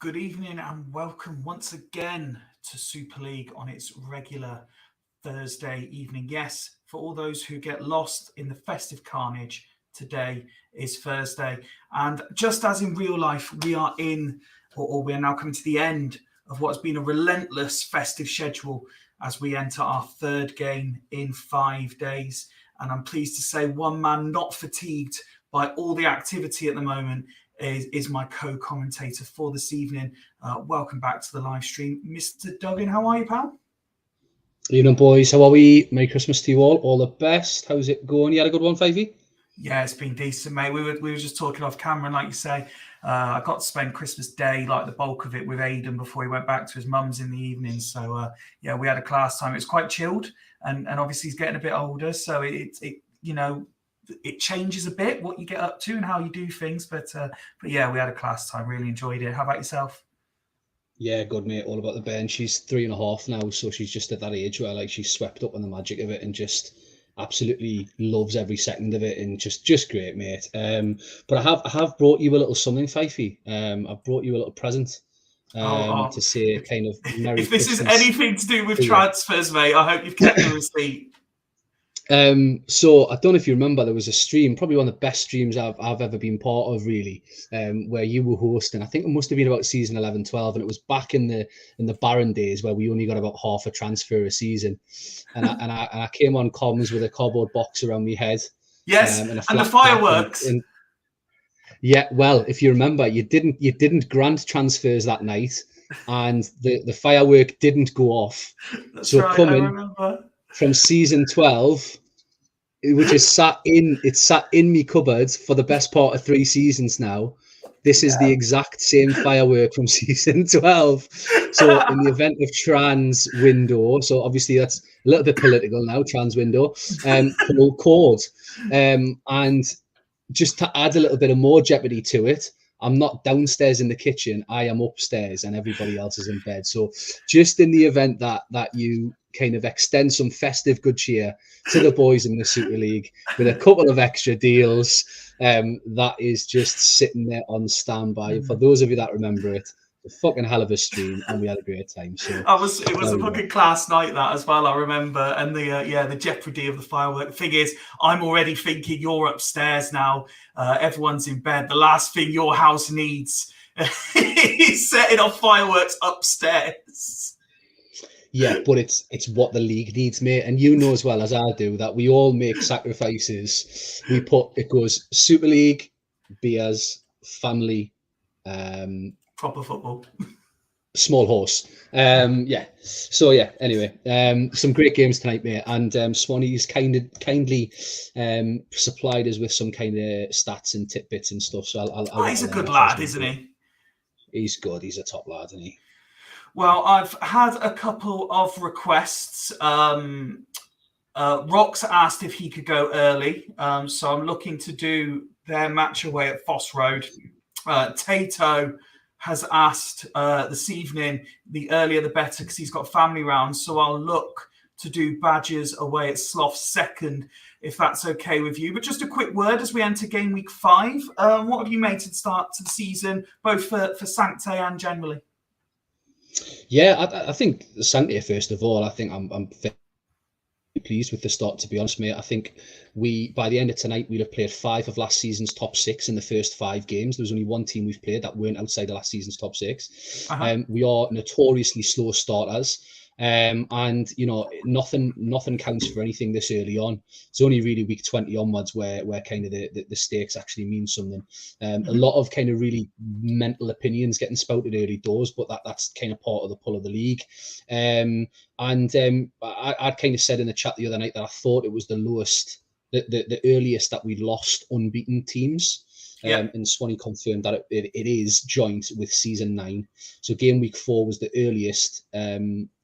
Good evening and welcome once again to Super League on its regular Thursday evening. Yes, for all those who get lost in the festive carnage, today is Thursday. And just as in real life, we are we are now coming to the end of what's been a relentless festive schedule as we enter our third game in 5 days. And I'm pleased to say one man not fatigued by all the activity at the moment is my co-commentator for this evening. Welcome back to the live stream, Mr. Duggan. How are you, pal? Evening, boys. How are we? Merry Christmas to you all. All the best. How's it going? You had a good one, Fyfie? Yeah, it's been decent, mate. We were just talking off camera, and like you say, I got to spend Christmas Day, like the bulk of it, with Aidan before he went back to his mum's in the evening. So yeah, we had a class time. It was quite chilled, and obviously he's getting a bit older, so it changes a bit what you get up to and how you do things. But yeah, we had a class time. Really enjoyed it. How about yourself? Yeah, good, mate. All about the bench. She's 3.5 now, so she's just at that age where like she's swept up on the magic of it and just absolutely loves every second of it, and just great, mate. But I have brought you a little something, Fyfie. I've brought you a little present to say kind of Merry if this Christmas. Is anything to do with transfers, mate, I hope you've kept the receipt. So I don't know if you remember, there was a stream, probably one of the best streams I've ever been part of, really, where you were hosting. I think it must have been about season 11-12, and it was back in the Baron days where we only got about half a transfer a season, and I came on comms with a cardboard box around my head. Yes, and the fireworks. Yeah, well, if you remember, you didn't grant transfers that night, and the firework didn't go off. That's so right, coming. I remember. From season 12, which is sat in me cupboard for the best part of 3 seasons now. This is the exact same firework from season 12. So in the event of trans window, so obviously that's a little bit political now, trans window, pull cord. And just to add a little bit of more jeopardy to it, I'm not downstairs in the kitchen, I am upstairs and everybody else is in bed. So just in the event that you kind of extend some festive good cheer to the boys in the Super League with a couple of extra deals, that is just sitting there on standby. And for those of you that remember it, a fucking hell of a stream, and we had a great time. So it was a fucking class night, that as well, I remember. And the jeopardy of the firework. The thing is, I'm already thinking you're upstairs now, everyone's in bed. The last thing your house needs is setting off fireworks upstairs. Yeah, but it's what the league needs, mate. And you know as well as I do that we all make sacrifices. It goes Super League, beers, family, Proper football. small horse. Yeah. So yeah. Anyway, some great games tonight, mate. And Swanee's kindly supplied us with some kind of stats and tidbits and stuff. So I'll He's a rattle them good off as lad, we isn't go. he? He's good. He's a top lad, isn't he? Well, I've had a couple of requests. Rox asked if he could go early, so I'm looking to do their match away at Foss Road. Tato has asked this evening, the earlier the better, because he's got family round. So I'll look to do Badgers away at Slough second, if that's okay with you. But just a quick word as we enter game week 5. What have you made to the start to the season, both for Sancte and generally? Yeah, I think Sancte, first of all, I think I'm very pleased with the start, to be honest, mate. I think by the end of tonight, we'll have played 5 of last season's top 6 in the first 5 games. There was only one team we've played that weren't outside of last season's top 6. We are notoriously slow starters. And you know, nothing counts for anything this early on. It's only really week 20 onwards where kind of the stakes actually mean something. A lot of kind of really mental opinions getting spouted early doors, but that's kind of part of the pull of the league. I'd kind of said in the chat the other night that I thought it was the lowest, the earliest that we'd lost unbeaten teams. And Swanee confirmed that it is joint with season 9. So game week 4 was the earliest,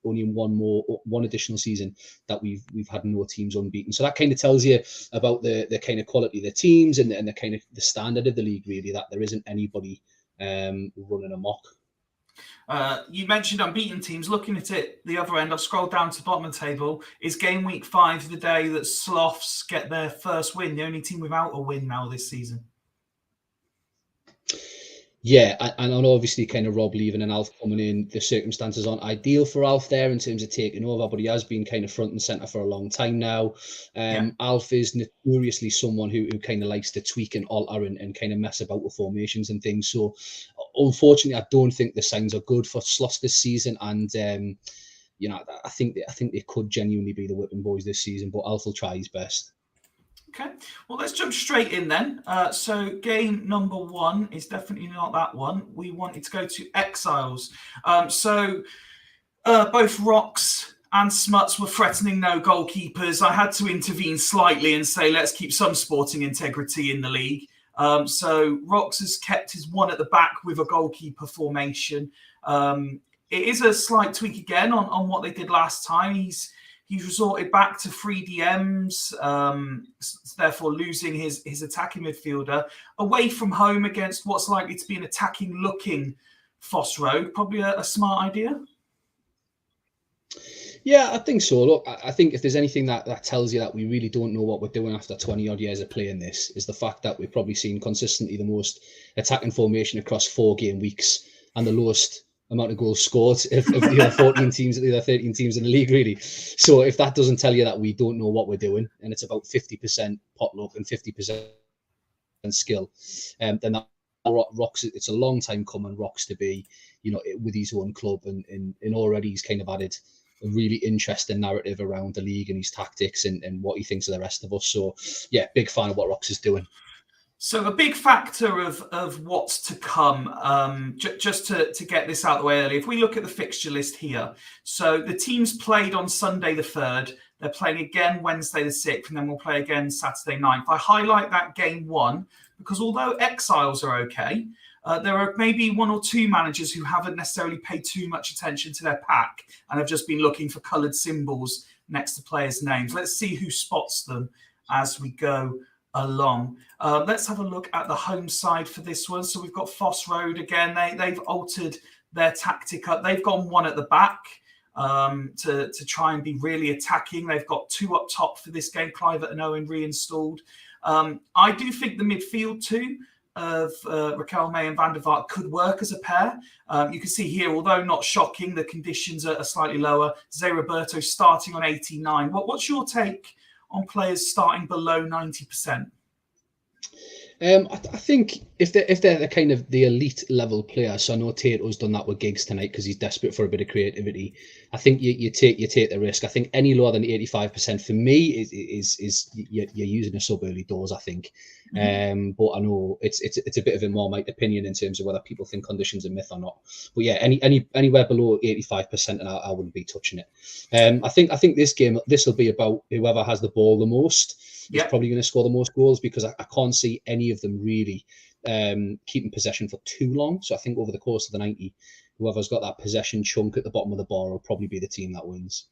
only in one additional season that we've had no teams unbeaten. So that kind of tells you about the kind of quality of the teams and the kind of the standard of the league, really, that there isn't anybody running amok. You mentioned unbeaten teams. Looking at it the other end, I've scrolled down to the bottom of the table. Is game week 5 the day that Sloths get their first win? The only team without a win now this season. Yeah, and obviously kind of Rob leaving and Alf coming in, the circumstances aren't ideal for Alf there in terms of taking over, but he has been kind of front and centre for a long time now. Alf is notoriously someone who kind of likes to tweak and alter and kind of mess about with formations and things. So unfortunately, I don't think the signs are good for Sloss this season. And you know, I think they could genuinely be the whipping boys this season, but Alf will try his best. Okay, well, let's jump straight in then. So game number 1 is definitely not that one. We wanted to go to Exiles. Both Rox and Smuts were threatening no goalkeepers. I had to intervene slightly and say, let's keep some sporting integrity in the league. So Rox has kept his one at the back with a goalkeeper formation. It is a slight tweak again on what they did last time. He's resorted back to 3 DMs, therefore losing his attacking midfielder away from home against what's likely to be an attacking-looking Foss Road. Probably a smart idea. Yeah, I think so. Look, I think if there's anything that tells you that we really don't know what we're doing after 20-odd years of playing this, is the fact that we've probably seen consistently the most attacking formation across 4 game weeks and the lowest amount of goals scored of the other 14 teams, the other 13 teams in the league, really. So if that doesn't tell you that we don't know what we're doing, and it's about 50% potluck and 50% skill, then that Rox, it's a long time coming, Rox to be, you know, with his own club, and already he's kind of added a really interesting narrative around the league and his tactics and what he thinks of the rest of us. So yeah, big fan of what Rox is doing. So a big factor of what's to come, just to get this out of the way early, if we look at the fixture list here, so the teams played on Sunday the 3rd, they're playing again Wednesday the 6th, and then we'll play again Saturday 9th. I highlight that game 1 because although Exiles are okay, there are maybe 1 or 2 managers who haven't necessarily paid too much attention to their pack and have just been looking for coloured symbols next to players' names. Let's see who spots them as we go along. Let's have a look at the home side for this one. So we've got Foss Road again. They've altered their tactic up. They've gone 1 at the back to try and be really attacking. They've got 2 up top for this game, Clivert and Owen reinstalled. I do think the midfield too of Raquel May and Van der Vaart could work as a pair. You can see here, although not shocking, the conditions are slightly lower. Zé Roberto starting on 89. What's your take on players starting below 90%? I think if they're the kind of the elite level player, so I know Tato's done that with Giggs tonight because he's desperate for a bit of creativity. I think you take the risk. I think any lower than 85% for me is you're using a sub early doors. I think, but I know it's a bit of a more my opinion in terms of whether people think conditions are myth or not. But yeah, anywhere below 85%, and I wouldn't be touching it. I think this will be about whoever has the ball the most. Is probably going to score the most goals because I can't see any of them really keeping possession for too long. So I think over the course of the 90, whoever's got that possession chunk at the bottom of the bar will probably be the team that wins.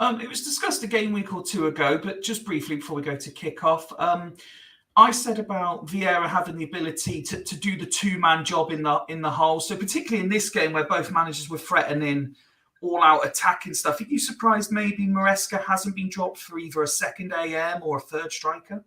It was discussed a game week or two ago, but just briefly before we go to kickoff, I said about Vieira having the ability to do the two-man job in the hole. So particularly in this game where both managers were threatening all-out attacking stuff. Are you surprised maybe Maresca hasn't been dropped for either a second AM or a third striker?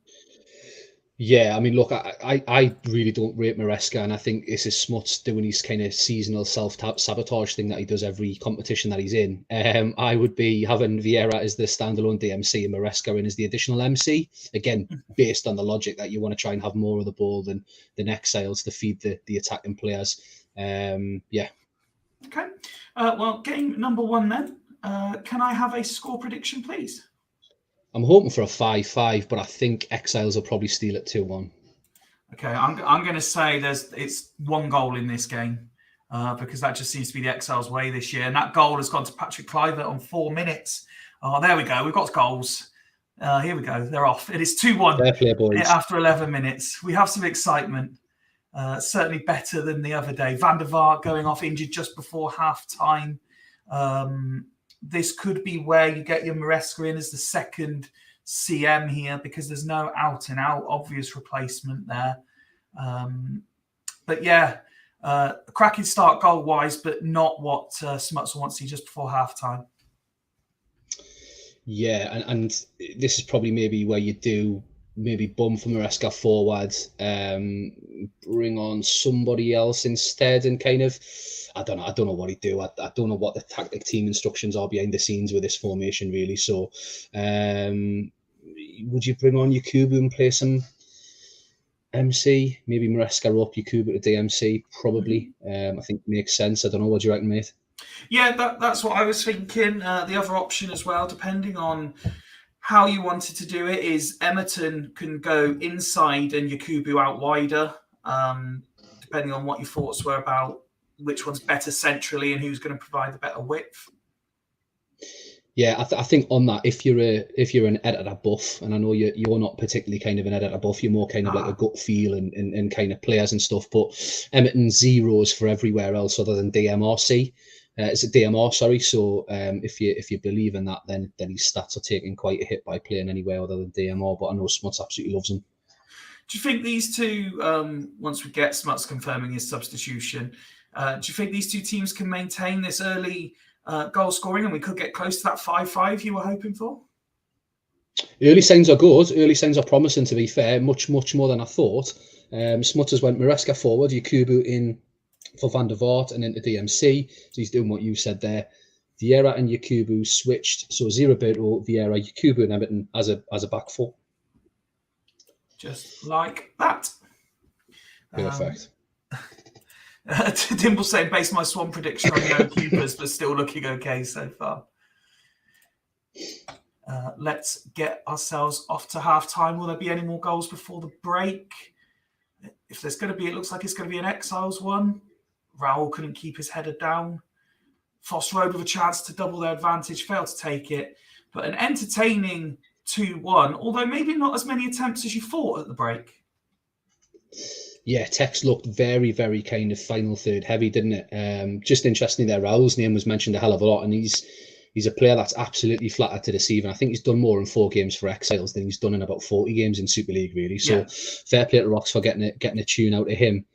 Yeah, I mean, look, I really don't rate Maresca, and I think this is Smuts doing his kind of seasonal self-sabotage thing that he does every competition that he's in. I would be having Vieira as the standalone DMC and Maresca in as the additional MC, again, based on the logic that you want to try and have more of the ball than Exiles to feed the attacking players. Yeah. Okay. Well, game number one then. Can I have a score prediction, please? I'm hoping for a 5-5, but I think Exiles will probably steal it 2-1. Okay, I'm going to say it's one goal in this game because that just seems to be the Exiles' way this year. And that goal has gone to Patrick Kluivert on 4 minutes. Oh, there we go. We've got goals. Here we go. They're off. It is 2-1 Fair play, boys. After 11 minutes. We have some excitement. Certainly better than the other day. Van der Vaart going off injured just before half-time. This could be where you get your Maresca in as the second CM here because there's no out-and-out obvious replacement there. But yeah, a cracking start goal-wise, but not what Smuts wants to see just before half-time. Yeah, and this is probably maybe where you do maybe bum for Maresca forward, bring on somebody else instead, and kind of, I don't know what he'd do. I don't know what the tactic team instructions are behind the scenes with this formation really. So, would you bring on Yakubu and play some MC? Maybe Maresca up, Yakubu to DMC, probably. I think makes sense. I don't know. What do you reckon, mate? Yeah, that's what I was thinking. The other option as well, depending on how you wanted to do it, is Emerton can go inside and Yakubu out wider, depending on what your thoughts were about which one's better centrally and who's going to provide the better width. Yeah, I think on that, if you're an editor buff, and I know you're not particularly kind of an editor buff, you're more kind of like a gut feel and kind of players and stuff. But Emerton zeros for everywhere else other than DMRC. It's a DMR, sorry. So if you believe in that, then his stats are taking quite a hit by playing anywhere other than DMR. But I know Smuts absolutely loves him. Do you think these two, once we get Smuts confirming his substitution, do you think these two teams can maintain this early goal scoring and we could get close to that 5-5 you were hoping for? Early signs are good. Early signs are promising, to be fair. Much more than I thought. Smutters went Maresca forward, Yakubu in for Van der Vaart and into DMC. So he's doing what you said there. Vieira and Yakubu switched. So Ziraberto, Vieira, Yakubu and Emerton as a back four. Just like that. Perfect. Dimble saying, based my Swan prediction on no keepers, but still looking okay so far. Let's get ourselves off to half-time. Will there be any more goals before the break? If there's going to be, it looks like it's going to be an Exiles one. Raul couldn't keep his header down. Foss Road with a chance to double their advantage, failed to take it. But an entertaining 2-1, although maybe not as many attempts as you thought at the break. Yeah, Tex looked very, very kind of final third heavy, didn't it? Just interestingly there, Raul's name was mentioned a hell of a lot, and he's a player that's absolutely flattered to deceive. And I think he's done more in 4 games for Exiles than he's done in about 40 games in Super League, really. So fair play to Rocks for getting a tune out of him.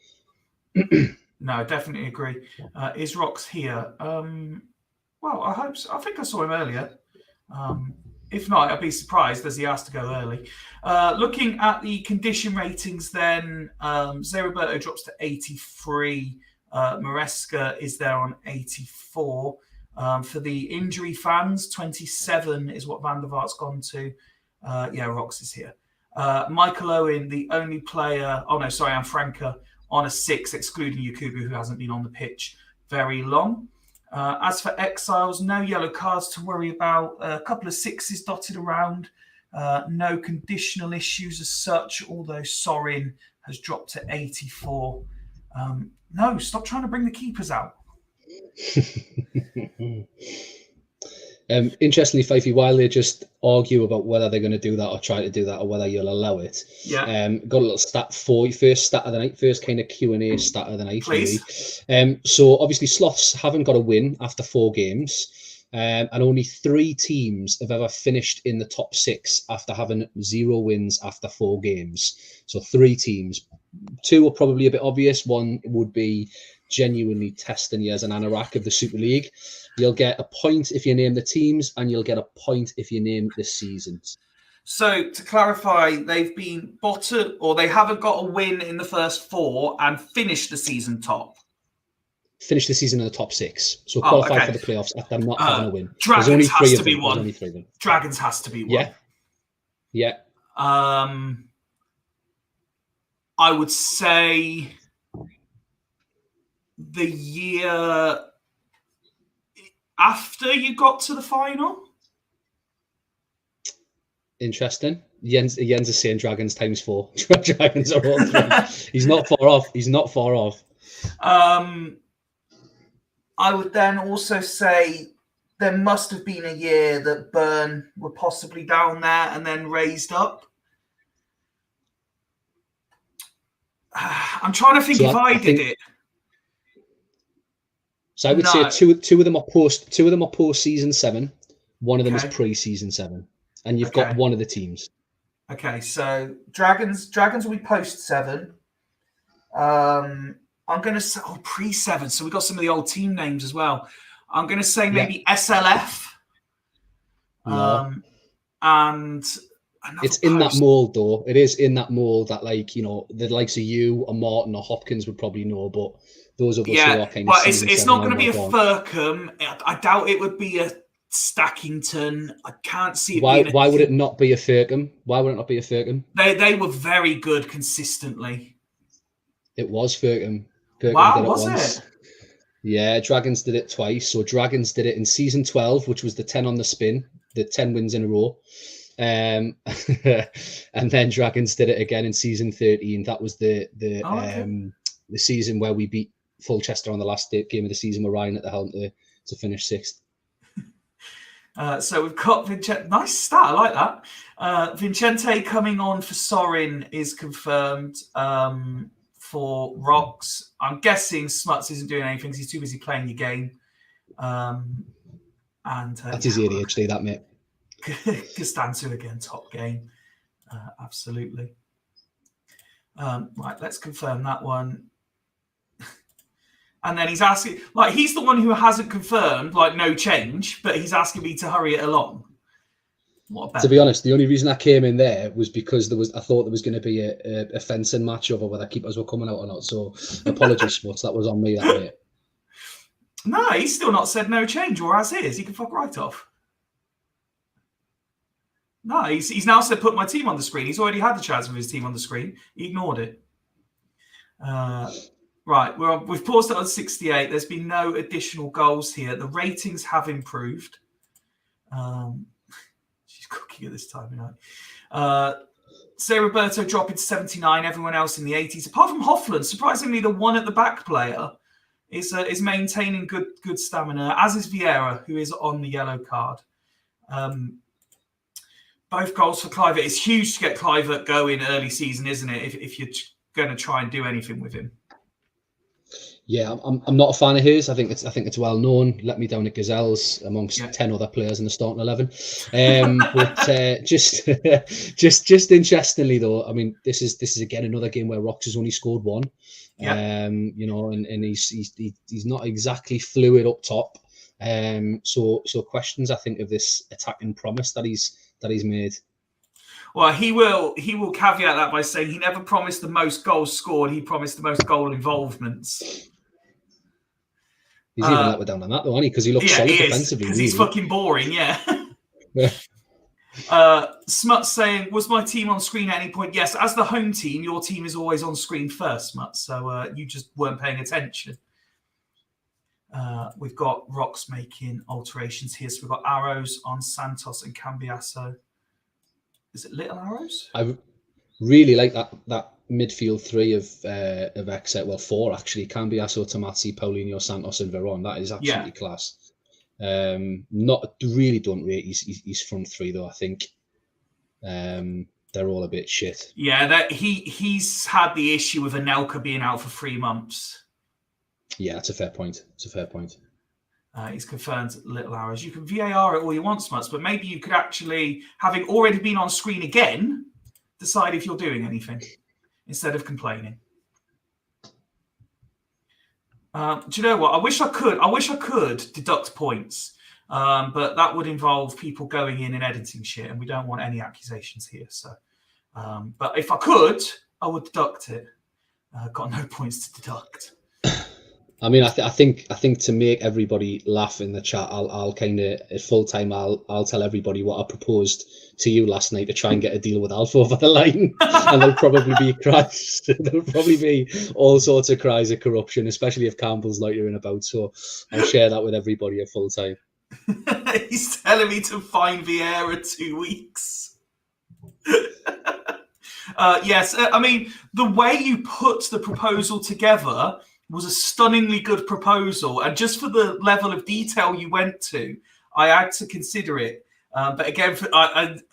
No, definitely agree. Is Rocks here? Well, I hope so. I think I saw him earlier. If not, I'd be surprised as he asked to go early. Looking at the condition ratings then, Zeriberto drops to 83. Maresca is there on 84. For the injury fans, 27 is what Van der Vaart's gone to. Rocks is here. Michael Owen, the only player, and Franca on a 6, excluding Yakubu, who hasn't been on the pitch very long. As for Exiles, no yellow cards to worry about. A couple of 6s dotted around. No conditional issues as such, although Sorin has dropped to 84. No, stop trying to bring the keepers out. Interestingly, Fyfie, while they just argue about whether they're going to do that or try to do that or whether you'll allow it, got a little stat for you, first stat of the night, first kind of Q&A stat of the night, please. Really. So obviously Sloths haven't got a win after 4 games, and only 3 teams have ever finished in the top 6 after having 0 wins after 4 games. So 3 teams. 2 are probably a bit obvious. 1 would be genuinely testing you as an anorak of the Super League. You'll get a point if you name the teams, and you'll get a point if you name the seasons. So to clarify, they've been bottom, or they haven't got a win in the first 4 and finished the season top. Finish the season in the top 6. So qualify for the playoffs after not having a win. Dragons There's only has 3 to of be them. one. There's only 3 of them. Dragons has to be one. Yeah. I would say the year after you got to the final. Interesting. Jens is saying Dragons times 4. Dragons are all 3. He's not far off. I would then also say there must have been a year that Burn were possibly down there and then raised up. I'm trying to think if I did it. So I would say two of them are post season 7. One of them is pre-season 7, and you've got one of the teams. Okay, so Dragons will be post 7. I'm going to say pre-7. So we got some of the old team names as well. I'm going to say maybe SLF. No. And it's in that mold, though. It is in that mold that, like, you know, the likes of you or Martin or Hopkins would probably know, but those of us who are kind of it's not going to be a Firkham. I doubt it would be a Stackington. I can't see it. Why would it not be a Firkham? Why would it not be a Firkham? They were very good consistently. It was Firkham. Wow, was it? Yeah, Dragons did it twice. So Dragons did it in season 12, which was the 10 on the spin, the 10 wins in a row. And then Dragons did it again in season 13. That was the season where we beat Fulchester on the last game of the season with Ryan at the helm to finish 6th. So we've got Vincente. Nice start, I like that. Vincente coming on for Sorin is confirmed. For Rocks, I'm guessing Smuts isn't doing anything because he's too busy playing your game. That's his ADHD, that, mate. Costanzo again, top game. Absolutely. Right, let's confirm that one. And then he's asking, like, he's the one who hasn't confirmed, like, no change, but he's asking me to hurry it along. To be honest, the only reason I came in there was because I thought there was going to be a fencing match over whether keepers were coming out or not. So apologies, Smuts, that was on me that night. No, he's still not said no change or as is. He can fuck right off. No, he's now said put my team on the screen. He's already had the chance with his team on the screen. He ignored it. Right, we've paused it on 68. There's been no additional goals here. The ratings have improved. Cooking at this time of night. Say Roberto dropping to 79, everyone else in the 80s. Apart from Hoffland, surprisingly, the one at the back player is maintaining good stamina, as is Vieira, who is on the yellow card. Both goals for Clivert. It's huge to get Clivert going early season, isn't it, if you're going to try and do anything with him? Yeah, I'm not a fan of his. I think it's well known. Let me down at Gazelles amongst 10 other players in the starting 11. But just interestingly though, I mean, this is again another game where Rox has only scored 1. You know, and he's not exactly fluid up top. So questions I think of this attacking promise that he's made. Well, he will caveat that by saying he never promised the most goals scored. He promised the most goal involvements. He's even let down on that, though, isn't he? Because he looks solid defensively. Because he's fucking boring, yeah. Smut saying, was my team on screen at any point? Yes, as the home team, your team is always on screen first, Smut. So you just weren't paying attention. We've got Rocks making alterations here. So we've got arrows on Santos and Cambiasso. Is it little arrows? I really like that midfield three of Exet. Well, four actually: Cambiasso, Tomazzi, Paulinho, Santos, and Veron. That is absolutely class. Not really don't rate his front three though. I think they're all a bit shit. Yeah, that he's had the issue with Anelka being out for 3 months. Yeah, that's a fair point. He's confirmed little hours. You can VAR it all you want, Smuts, but maybe you could actually, having already been on screen again, decide if you're doing anything instead of complaining. Do you know what? I wish I could deduct points, but that would involve people going in and editing shit, and we don't want any accusations here. So, but if I could, I would deduct it. Got no points to deduct. I mean, I think to make everybody laugh in the chat, I'll kind of at full time I'll tell everybody what I proposed to you last night to try and get a deal with Alpha over the line, and there'll probably be cries. There'll probably be all sorts of cries of corruption, especially if Campbell's loitering about. So I'll share that with everybody at full time. He's telling me to find Vieira 2 weeks. Yes, I mean the way you put the proposal together was a stunningly good proposal, and just for the level of detail you went to, I had to consider it. But again,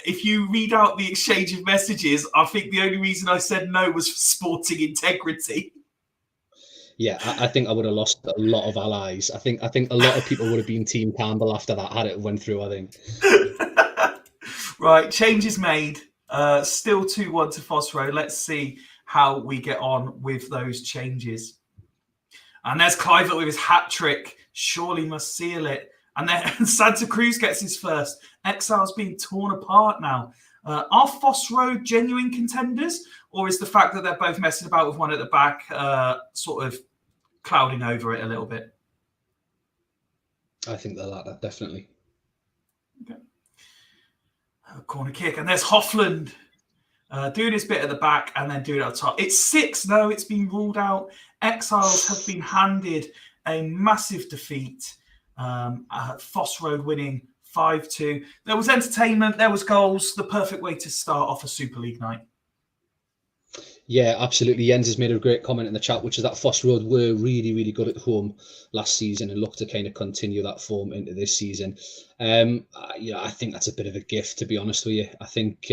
if you read out the exchange of messages, I think the only reason I said no was for sporting integrity. Yeah, I think I would have lost a lot of allies. I think a lot of people would have been Team Campbell after that had it went through, I think. Right, change is made. Still 2-1 to Phosro. Let's see how we get on with those changes. And there's Clivert with his hat trick. Surely must seal it. And then Santa Cruz gets his first. Exile's being torn apart now. Are Phosro genuine contenders? Or is the fact that they're both messing about with one at the back sort of clouding over it a little bit? I think they're latter, definitely. Okay. Corner kick. And there's Hoffland doing his bit at the back and then doing it at the top. It's 6. No, it's been ruled out. Exiles have been handed a massive defeat. Phosro winning 5-2. There was entertainment. There was goals. The perfect way to start off a Super League night. Yeah, absolutely. Jens has made a great comment in the chat, which is that Phosro were really, really good at home last season and look to kind of continue that form into this season. I think that's a bit of a gift, to be honest with you. I think...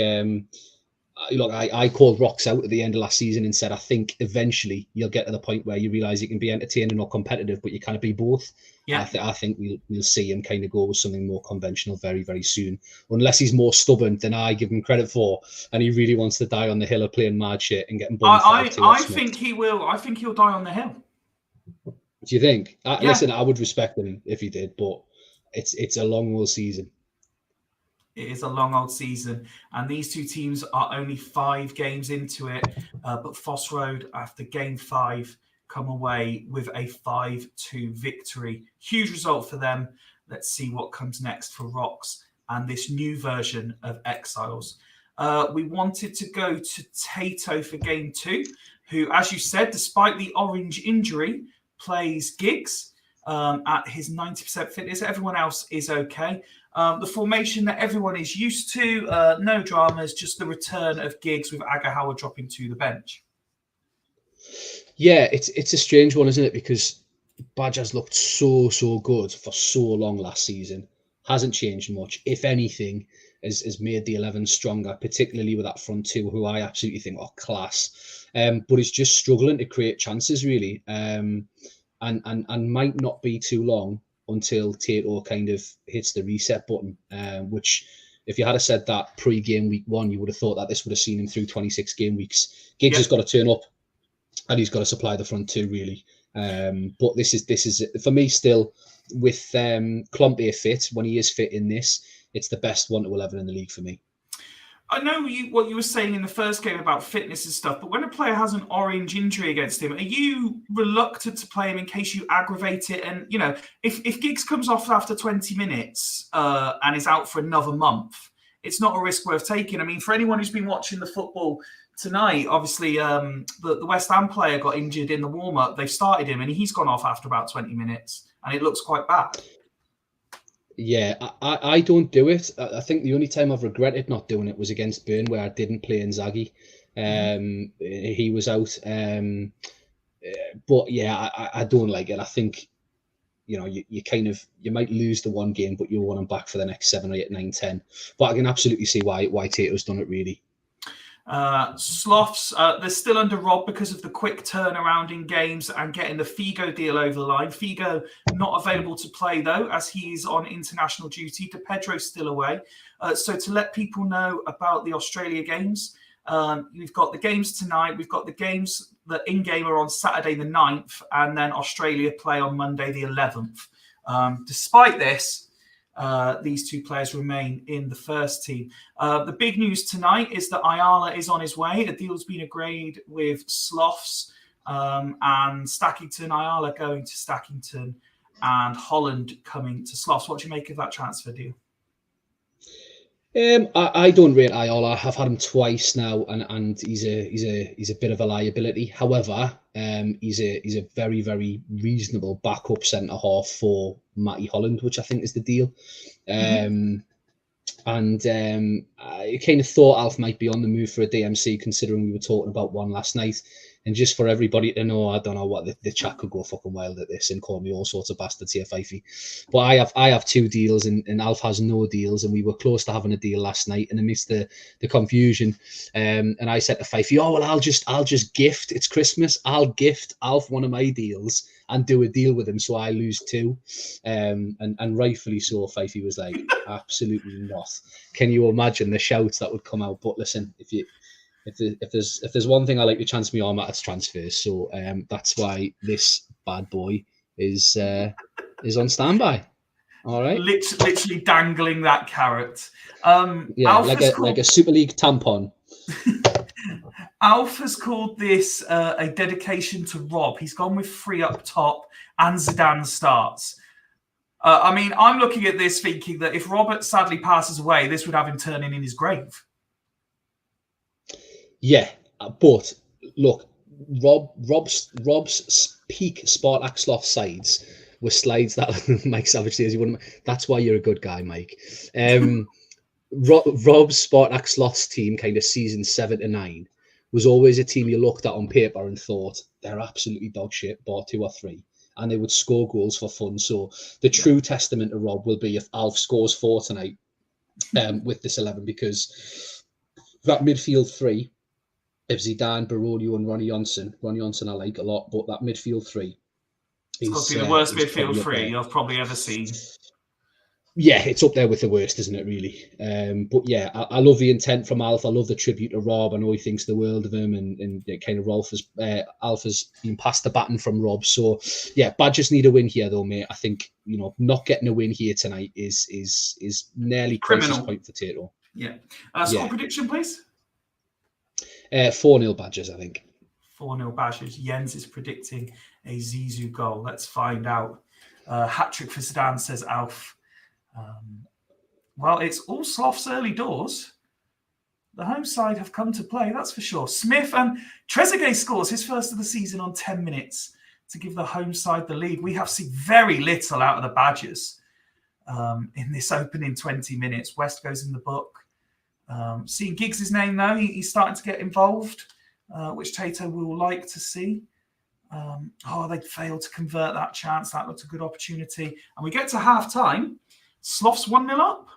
Look, I called Rocks out at the end of last season and said, I think eventually you'll get to the point where you realise you can be entertaining or competitive, but you can't be both. Yeah. I think we'll see him kind of go with something more conventional very, very soon, unless he's more stubborn than I give him credit for, and he really wants to die on the hill of playing mad shit and getting bummed. I think he will. I think he'll die on the hill. Do you think? Listen, I would respect him if he did, but it's a long old season. It is a long old season, and these two teams are only 5 games into it. But Phosro, after game 5, come away with a 5-2 victory. Huge result for them. Let's see what comes next for Rocks and this new version of Exiles. We wanted to go to Tato for game 2, who, as you said, despite the orange injury, plays gigs at his 90% fitness. Everyone else is okay. The formation that everyone is used to, no dramas, just the return of gigs with Agahawa dropping to the bench. Yeah, it's a strange one, isn't it? Because Badger's looked so good for so long last season. Hasn't changed much. If anything, has made the 11 stronger, particularly with that front two, who I absolutely think are class. But he's just struggling to create chances, really. And might not be too long until Tato kind of hits the reset button, which if you had said that pre-game week 1, you would have thought that this would have seen him through 26 game weeks. Giggs has got to turn up and he's got to supply the front two, really. But this is for me still with Klompé fit. When he is fit in this, it's the best 1 to 11 in the league for me. I know what you were saying in the first game about fitness and stuff, but when a player has an orange injury against him, are you reluctant to play him in case you aggravate it? And, if Giggs comes off after 20 minutes and is out for another month, it's not a risk worth taking. I mean, for anyone who's been watching the football tonight, obviously the West Ham player got injured in the warm-up. They've started him and he's gone off after about 20 minutes and it looks quite bad. Yeah, I don't do it. I think the only time I've regretted not doing it was against Burn, where I didn't play Inzaghi. He was out. But yeah, I don't like it. I think, you know, you might lose the one game, but you'll want him back for the next 7, 8, 9, 10. But I can absolutely see why Tato's done it, really. Sloths, they're still under Rob because of the quick turnaround in games and getting the Figo deal over the line. Figo not available to play, though, as he's on international duty. De Pedro's still away. So to let people know about the Australia games, we've got the games tonight. We've got the games that in-game are on Saturday the 9th, and then Australia play on Monday the 11th. Despite this, these two players remain in the first team. The big news tonight is that Ayala is on his way. A deal's been agreed with Sloths and Stackington. Ayala going to Stackington and Holland coming to Sloths. What do you make of that transfer deal? I don't rate Ayala. I've had him twice now, and he's a bit of a liability. However, he's a very, very reasonable backup centre half for Matty Holland, which I think is the deal. I kind of thought Alf might be on the move for a DMC, considering we were talking about one last night. And just for everybody to know, I don't know what the chat could go fucking wild at this and call me all sorts of bastards here, Fyfie. But I have 2 deals and Alf has no deals, and we were close to having a deal last night, and amidst the confusion, and I said to Fyfie, "Oh well, I'll just gift. It's Christmas. I'll gift Alf one of my deals and do a deal with him, so I lose 2." And rightfully so. Fyfie was like, "Absolutely not." Can you imagine the shouts that would come out? But listen, if there's one thing I like to chance my arm at, it's transfers. So that's why this bad boy is on standby. All right, literally dangling that carrot. Yeah, like a Super League tampon. Alf has called this a dedication to Rob. He's gone with 3 up top and Zidane starts. I mean, I'm looking at this thinking that if Robert sadly passes away, this would have him turning in his grave. Yeah, but look, Rob's peak Spartak Sloth sides were slides that Mike Savage says you wouldn't. That's why you're a good guy, Mike. Rob's Spartak Sloths team, kind of season 7 to 9, was always a team you looked at on paper and thought they're absolutely dog shit, bar 2 or 3, and they would score goals for fun. So the true testament to Rob will be if Alf scores 4 tonight with this 11, because that midfield 3. If Zidane, Baronio and Ronnie Johnson I like a lot, but that midfield 3 is got to be the worst midfield 3 I've probably ever seen. Yeah, it's up there with the worst, isn't it, really? But yeah, I love the intent from Alf. I love the tribute to Rob. I know he thinks the world of him, and kind of Alf has been passed the baton from Rob. So yeah, Badgers need a win here, though, mate. I think, you know, not getting a win here tonight is nearly criminal point for Tato. Yeah. Score prediction, please. 4-0 Badgers, I think. 4-0 Badgers. Jens is predicting a Zizou goal. Let's find out. Hat-trick for Zidane, says Alf. Well, it's all Sloth's early doors. The home side have come to play, that's for sure. Smith and Trezeguet scores his first of the season on 10 minutes to give the home side the lead. We have seen very little out of the Badgers in this opening 20 minutes. West goes in the book. Seeing Giggs' name, though, he's starting to get involved, which Tato will like to see. They failed to convert that chance. That looked a good opportunity. And we get to half-time. Sloths 1-0 up.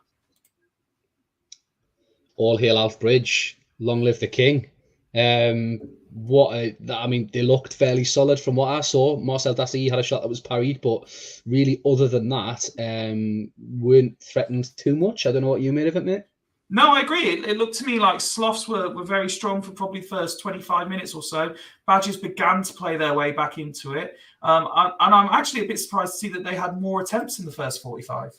All hail Alf Bridge. Long live the king. I mean, they looked fairly solid from what I saw. Marcel Dassy had a shot that was parried, but really, other than that, weren't threatened too much. I don't know what you made of it, mate. No, I agree. It looked to me like Sloths were very strong for probably the first 25 minutes or so. Badgers began to play their way back into it. And I'm actually a bit surprised to see that they had more attempts in the first 45.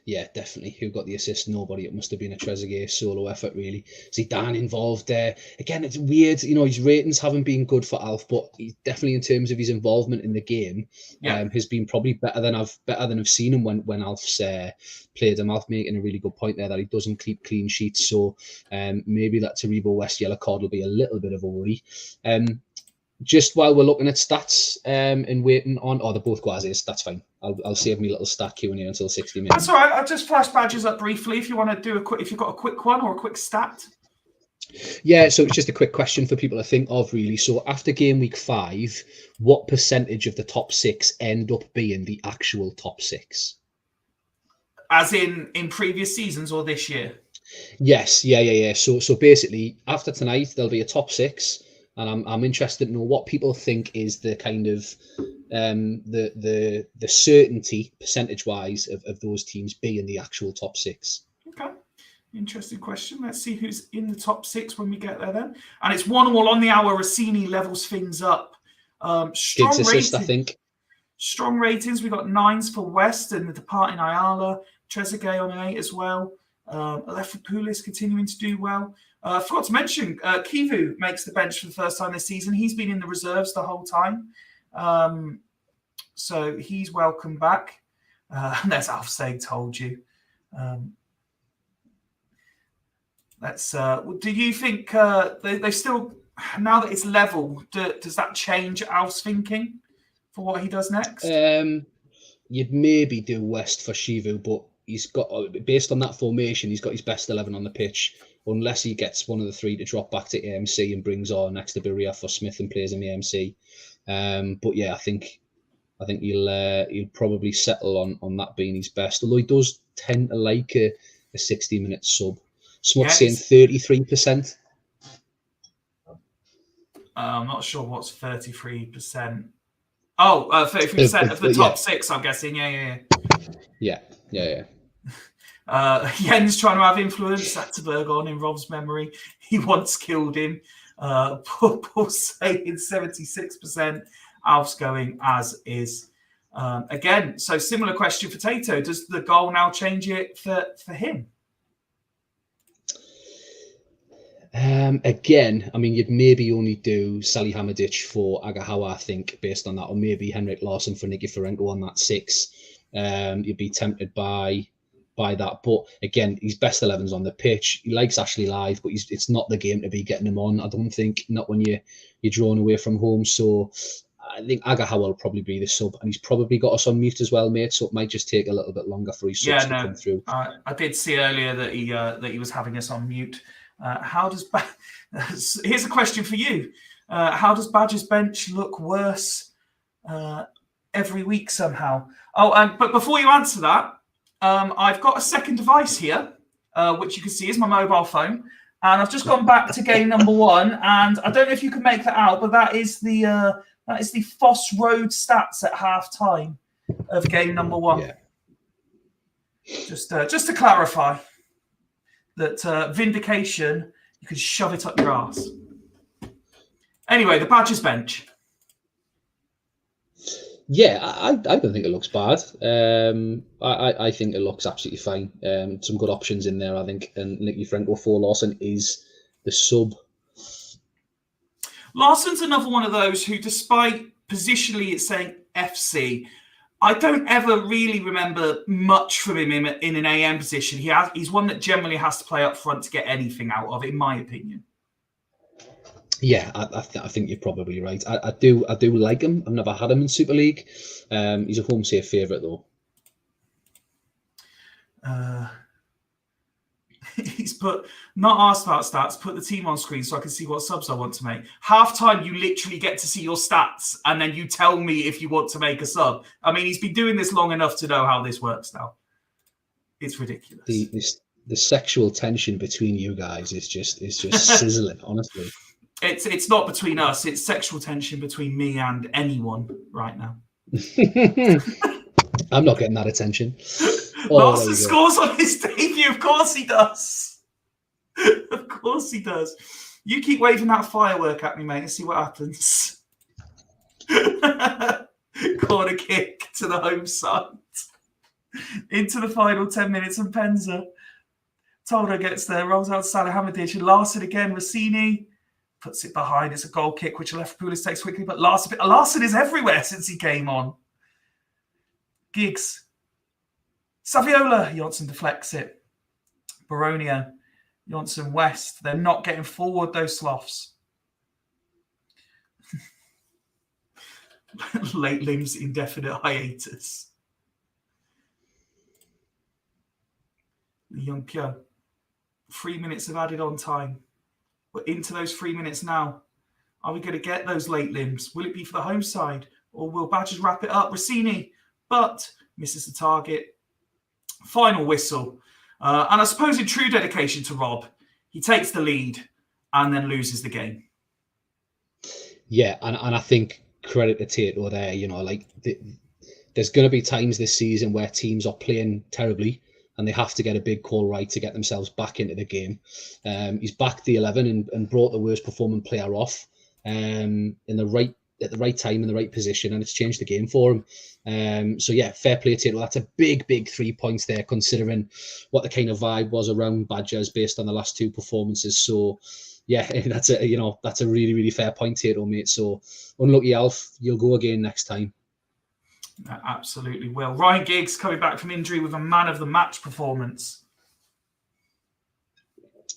Yeah, definitely. Who got the assist? Nobody. It must have been a Trezeguet solo effort, really. Zidane involved there. Again, it's weird. His ratings haven't been good for Alf, but he's definitely, in terms of his involvement in the game, has been probably better than I've seen him when Alf's played him. Alf making a really good point there that he doesn't keep clean sheets. So maybe that Taribo West yellow card will be a little bit of a worry. Just while we're looking at stats and waiting on, they're both Guazes. That's fine. I'll save me little stat queuing here until 60 minutes. That's all right. I'll just flash badges up briefly if you want to do if you've got a quick one or a quick stat. Yeah, so it's just a quick question for people to think of, really. So after game week 5, what percentage of the top 6 end up being the actual top 6? As in previous seasons or this year? Yes, yeah. So basically, after tonight, there'll be a top 6. And I'm interested to know what people think is the kind of the certainty percentage wise of those teams being the actual top 6. Okay, interesting question. Let's see who's in the top 6 when we get there then. And it's 1-1 on the hour. Rossini levels things up. Strong ratings, I think. Strong ratings. We got 9s for West and the departing Ayala. Trezeguet on an 8 as well. Alephopoulos continuing to do well. Forgot to mention, Kivu makes the bench for the first time this season. He's been in the reserves the whole time. So he's welcome back. And there's Alf saying, told you. Do you think they still, now that it's level, does that change Alf's thinking for what he does next? You'd maybe do West for Shivu, but he's got, based on that formation, he's got his best 11 on the pitch, unless he gets one of the 3 to drop back to AMC and brings on next to Berea for Smith and plays in the AMC. But yeah, I think he'll probably settle on that being his best, although he does tend to like a 60-minute sub. Smut's saying 33%. I'm not sure what's 33%. Oh, 33% of the top 6, I'm guessing. Yeah. Jens trying to have influence. Zatterberg on in Rob's memory. He once killed him. Paul saying 76%. Alf's going as is. Again, so similar question for Tato. Does the goal now change it for him? Again, I mean, you'd maybe only do Salihamidzic for Agahawa, I think, based on that, or maybe Henrik Larsson for Nikiforenko on that 6. You'd be tempted by that, but again, his best 11's on the pitch. He likes Ashley live, but it's not the game to be getting him on. I don't think, not when you're drawn away from home. So I think Agahawa will probably be the sub, and he's probably got us on mute as well, mate. So it might just take a little bit longer for his subs to come through. I did see earlier that he was having us on mute. Here's a question for you. How does Badger's bench look worse every week somehow? But before you answer that, I've got a second device here, which you can see is my mobile phone. And I've just gone back to game number 1. And I don't know if you can make that out, but that is the Foss Road stats at half time of game number 1. Yeah. Just to clarify that vindication, you can shove it up your ass. Anyway, the Badgers bench. Yeah, I don't think it looks bad. I think it looks absolutely fine. Some good options in there, I think. And Nikiforenko for Lawson is the sub. Larson's another one of those who, despite positionally it's saying FC, I don't ever really remember much from him in an AM position. He's one that generally has to play up front to get anything out of, in my opinion. Yeah, I think you're probably right. I do like him. I've never had him in Super League. He's a home safe favourite though. He's put, not asked about stats, put the team on screen so I can see what subs I want to make. Half time, you literally get to see your stats and then you tell me if you want to make a sub. I mean, he's been doing this long enough to know how this works now. It's ridiculous. The sexual tension between you guys is just sizzling, honestly. It's not between us. It's sexual tension between me and anyone right now. I'm not getting that attention. Larson scores on his debut. Of course he does. Of course he does. You keep waving that firework at me, mate, and see what happens. Corner kick to the home side. Into the final 10 minutes, and Penza. Toldo gets there, rolls out Salihamidzic, and Larson again. Rossini puts it behind. It's a goal kick, which left Pulis takes quickly, but Larson is everywhere since he came on. Giggs. Saviola. Johnson deflects it. Baronio. Johnson West. They're not getting forward, those Sloths. Late limbs, indefinite hiatus. Young Pyo. 3 minutes of added on time. We're into those 3 minutes now. Are we going to get those late limbs? Will it be for the home side? Or will Badgers wrap it up? Rossini, but misses the target. Final whistle. And I suppose in true dedication to Rob, he takes the lead and then loses the game. Yeah, and I think credit to Tato there. You know, like there's going to be times this season where teams are playing terribly and they have to get a big call right to get themselves back into the game. He's backed the 11 and brought the worst performing player off at the right time in the right position, and it's changed the game for him. So yeah, fair play to Tato. That's a big 3 points there, considering what the kind of vibe was around Badgers based on the last two performances. So yeah, that's a really fair point, Tato, mate. So unlucky, Alf. You'll go again next time. Absolutely will. Ryan Giggs coming back from injury with a man of the match performance.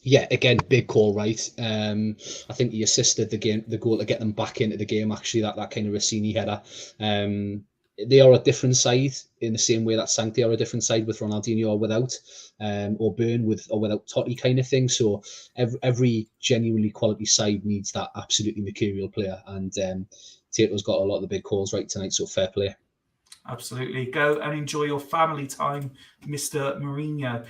Yeah, again, big call, right? I think he assisted the goal to get them back into the game. Actually, that kind of Rossini header. They are a different side in the same way that Sancti are a different side with Ronaldinho or without, or Burn with or without Totti kind of thing. So every genuinely quality side needs that absolutely mercurial player, and Tato's got a lot of the big calls right tonight. So fair play. Absolutely. Go and enjoy your family time, Mr. Mourinho.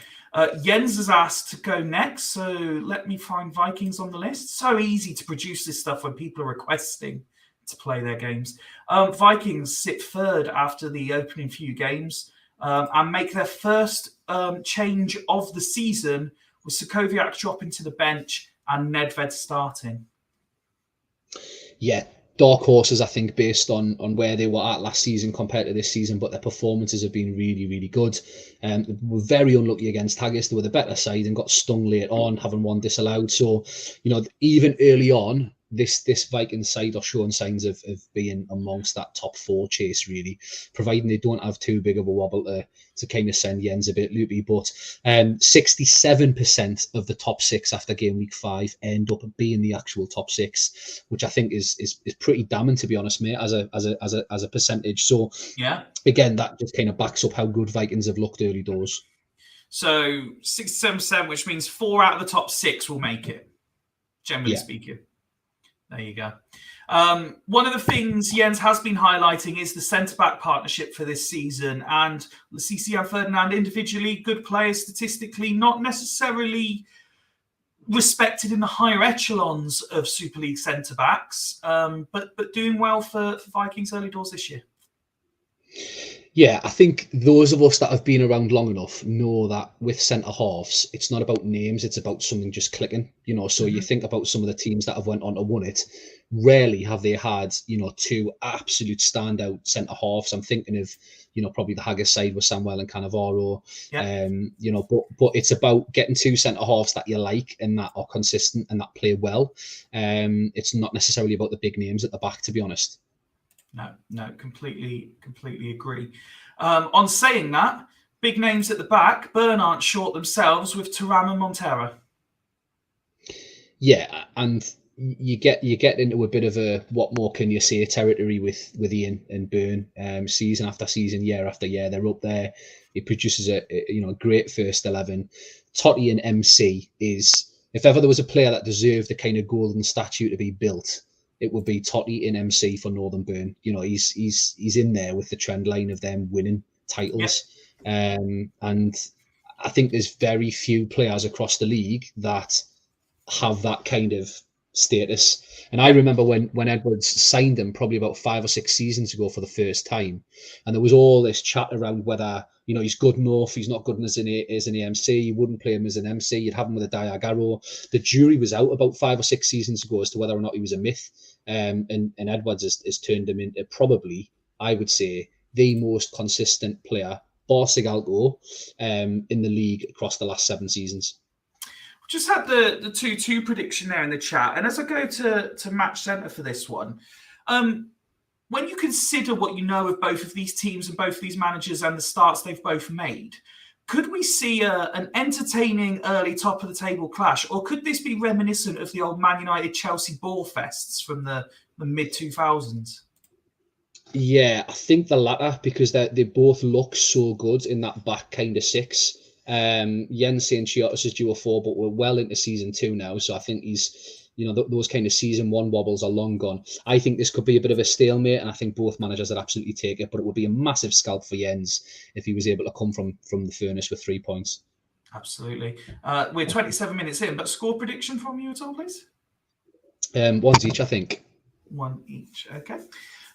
Jens has asked to go next, so let me find Vikings on the list. So easy to produce this stuff when people are requesting to play their games. Vikings sit third after the opening few games and make their first change of the season with Sokoviak dropping to the bench and Nedved starting. Yeah. Dark horses, I think, based on where they were at last season compared to this season, but their performances have been really good. They were very unlucky against Haggis. They were the better side and got stung late on, having one disallowed. So, you know, even early on, this Vikings side are showing signs of being amongst that top four chase, really, providing they don't have too big of a wobble to kind of send Jens a bit loopy. But 67% of the top six after game week 5 end up being the actual top six, which I think is pretty damning, to be honest, mate, as a percentage. So yeah, again, that just kind of backs up how good Vikings have looked early doors. So 67%, which means 4 out of the top 6 will make it, generally speaking. There you go. One of the things Jens has been highlighting is the centre-back partnership for this season. And Lasisi and Ferdinand, individually good players statistically, not necessarily respected in the higher echelons of Super League centre-backs, but doing well for Vikings early doors this year. Yeah, I think those of us that have been around long enough know that with centre halves, it's not about names, it's about something just clicking, you know. So you think about some of the teams that have went on to win it, rarely have they had, you know, two absolute standout centre halves. I'm thinking of, you know, probably the Haggis side with Samuel and Cannavaro. You know, but it's about getting two centre halves that you like and that are consistent and that play well. It's not necessarily about the big names at the back, to be honest. No, completely agree. On saying that, big names at the back, Burn aren't short themselves with Thuram and Montero. Yeah, and you get into a bit of a what more can you say territory with Ian and Burn, season after season, year after year. They're up there. It produces a great first 11. Totti and MC is, if ever there was a player that deserved the kind of golden statue to be built, it would be Totti in MC for Northern Burn. You know, he's in there with the trend line of them winning titles. And I think there's very few players across the league that have that kind of status. And I remember when Edwards signed him probably about 5 or 6 seasons ago for the first time, and there was all this chat around whether, you know, he's good enough, he's not good enough as an MC, you wouldn't play him as an MC, you'd have him with a Diagaro. The jury was out about 5 or 6 seasons ago as to whether or not he was a myth. And Edwards has turned him into probably, I would say, the most consistent player Barsigalgo in the league across the last 7 seasons. Just had the 2-2 prediction there in the chat. And as I go to match centre for this one, when you consider what you know of both of these teams and both of these managers and the starts they've both made, could we see an entertaining early top of the table clash? Or could this be reminiscent of the old Man United Chelsea ball fests from the mid 2000s? Yeah, I think the latter, because they both look so good in that back kind of 6. Jens saying Chiotis is due a 4, but we're well into season 2 now, so I think he's, those kind of season 1 wobbles are long gone. I think this could be a bit of a stalemate, and I think both managers would absolutely take it, but it would be a massive scalp for Jens if he was able to come from the furnace with 3 points. Absolutely. We're 27 minutes in, but score prediction from you at all, please? 1 each, I think. 1 each, okay.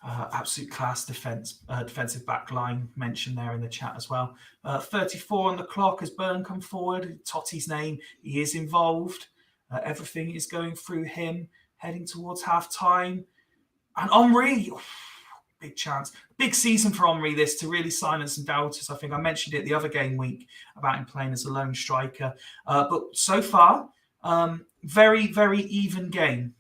Absolute class defensive back line mentioned there in the chat as well. 34 on the clock as Byrne come forward. Totti's name, he is involved. Everything is going through him, heading towards half-time. And Henry, big chance. Big season for Henry this, to really silence some doubters. I think I mentioned it the other game week about him playing as a lone striker. But so far, very, very even game.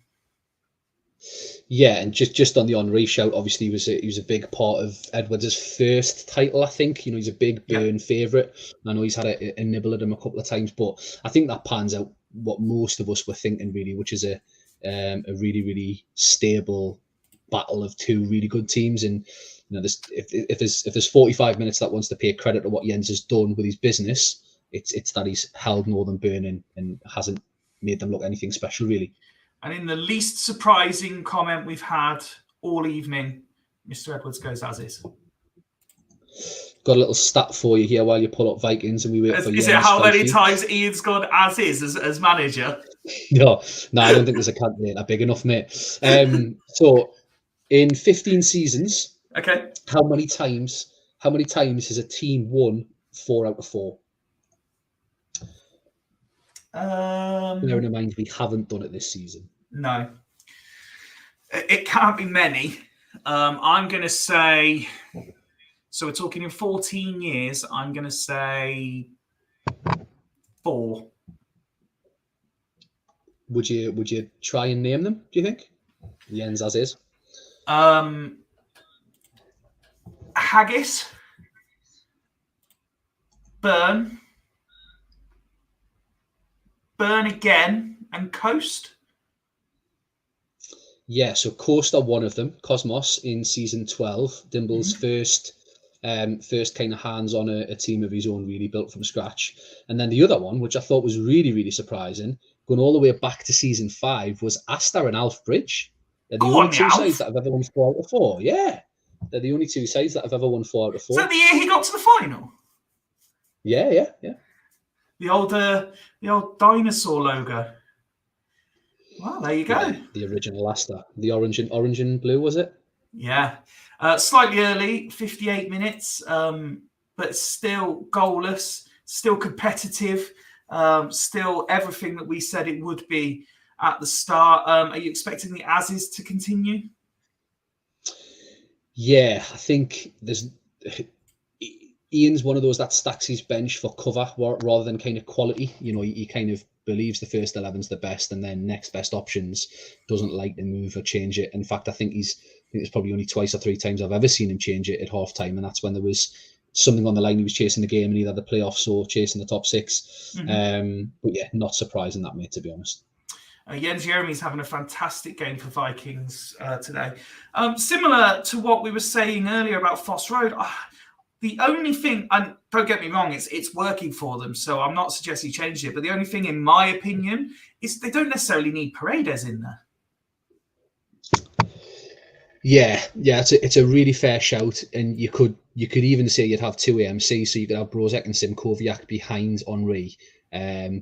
Yeah, and just on the Henry shout, obviously he was a big part of Edwards' first title, I think. He's a big Byrne favourite. I know he's had a nibble at him a couple of times, but I think that pans out what most of us were thinking, really, which is a really, really stable battle of 2 really good teams. And if there's 45 minutes that wants to pay credit to what Jens has done with his business, it's that he's held Northern Byrne and hasn't made them look anything special, really. And in the least surprising comment we've had all evening, Mr. Edwards goes as is. Got a little stat for you here while you pull up Vikings and we wait for you. Is it how many times Ian's gone as is as manager? No, I don't think there's a calculator big enough, mate. So in 15 seasons, okay, how many times has a team won 4 out of 4? Bearing in mind we haven't done it this season. No, it can't be many. I'm going to say, so we're talking in 14 years, I'm going to say 4. Would you try and name them, do you think? Jens as is. Haggis, Byrne again, and Coast. Yeah, so Coast are one of them. Cosmos in season 12, Dimble's first kind of hands on a team of his own, really built from scratch. And then the other one, which I thought was really, really surprising, going all the way back to season 5, was Astar and Alf Bridge. They're the only 2 sides that have ever won 4 out of 4. Yeah, they're the only 2 sides that have ever won 4 out of 4. Is that the year he got to the final? Yeah. The old dinosaur logo. Well, there you go. Yeah, the original Astar, the orange and blue, was it? Yeah, slightly early, 58 minutes, but still goalless, still competitive, still everything that we said it would be at the start. Are you expecting the as-is to continue? Yeah, I think Ian's one of those that stacks his bench for cover rather than kind of quality. He kind of believes the first 11's the best, and then next best options doesn't like to move or change it. In fact, I think it's probably only 2 or 3 times I've ever seen him change it at half time, and that's when there was something on the line. He was chasing the game and either the playoffs or chasing the top 6. But yeah, not surprising that, mate, to be honest. Jens Jeremy's having a fantastic game for Vikings today. Similar to what we were saying earlier about Foss Road, the only thing, and don't get me wrong, it's working for them, so I'm not suggesting change it, but the only thing, in my opinion, is they don't necessarily need Paredes in there. Yeah, it's a really fair shout, and you could even say you'd have 2 AMC, so you could have Brozek and Simkoviak behind Henry,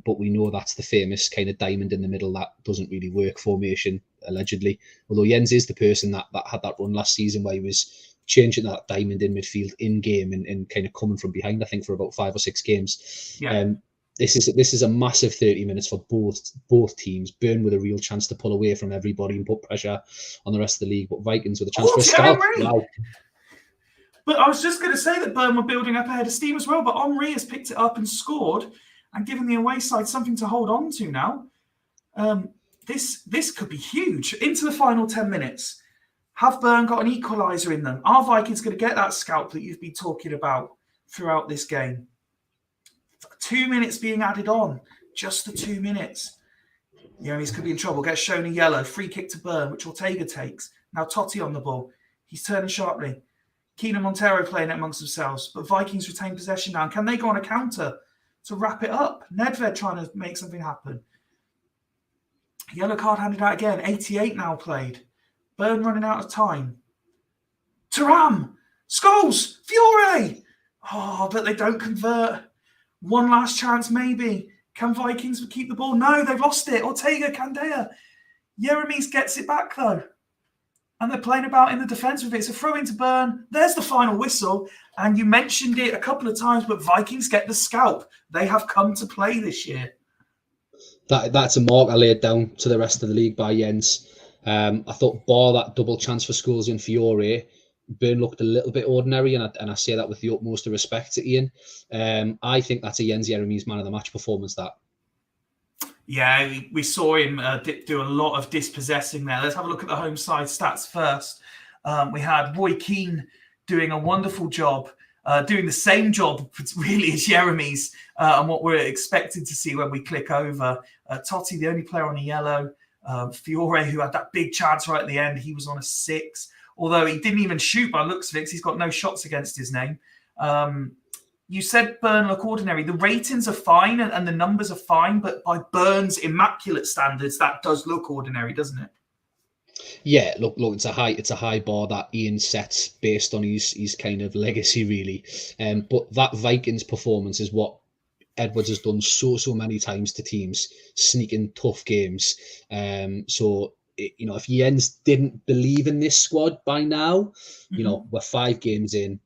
but we know that's the famous kind of diamond in the middle that doesn't really work formation, allegedly. Although Jens is the person that had that run last season where he was changing that diamond in midfield in game and kind of coming from behind, I think, for about 5 or 6 games. Yeah. This is a massive 30 minutes for both teams. Byrne with a real chance to pull away from everybody and put pressure on the rest of the league, but Vikings with a chance for a scalp. Wow. But I was just going to say that Burnley were building up ahead of steam as well, but Henry has picked it up and scored and given the away side something to hold on to now. This could be huge. Into the final 10 minutes. Have Burnley got an equaliser in them? Are Vikings going to get that scalp that you've been talking about throughout this game? 2 minutes being added on. Just the 2 minutes. Yeremies could be in trouble. Gets shown a yellow. Free kick to Burnley, which Ortega takes. Now Totti on the ball. He's turning sharply. Keenan Montero playing it amongst themselves. But Vikings retain possession now. And can they go on a counter to wrap it up? Nedved trying to make something happen. Yellow card handed out again. 88 now played. Burnley running out of time. Thuram! Scholes! Fiore! Oh, but they don't convert. One last chance maybe. Can Vikings keep the ball? No, they've lost it. Ortega, Candea. Yeremies gets it back though. And they're playing about in the defence with it. It's a throw into Burnley. There's the final whistle. And you mentioned it a couple of times, but Vikings get the scalp. They have come to play this year. That's a mark I laid down to the rest of the league by Jens. I thought bar that double chance for Scholes and Fiore, Burn looked a little bit ordinary, and I say that with the utmost of respect to Ian. I think that's a Jens Yeremies man of the match performance. That. Yeah, we saw him do a lot of dispossessing there. Let's have a look at the home side stats first. We had Roy Keane doing a wonderful job, doing the same job really as Yeremies, and what we're expecting to see when we click over. Totti, the only player on a yellow. Fiore, who had that big chance right at the end, he was on a 6. Although he didn't even shoot by looks of it, he's got no shots against his name. You said Burn look ordinary. The ratings are fine and the numbers are fine, but by Burn's immaculate standards, that does look ordinary, doesn't it? Yeah, look, it's a high bar that Ian sets based on his kind of legacy, really. But that Vikings performance is what Edwards has done so many times to teams, sneaking tough games. If Jens didn't believe in this squad by now, we're 5 games in.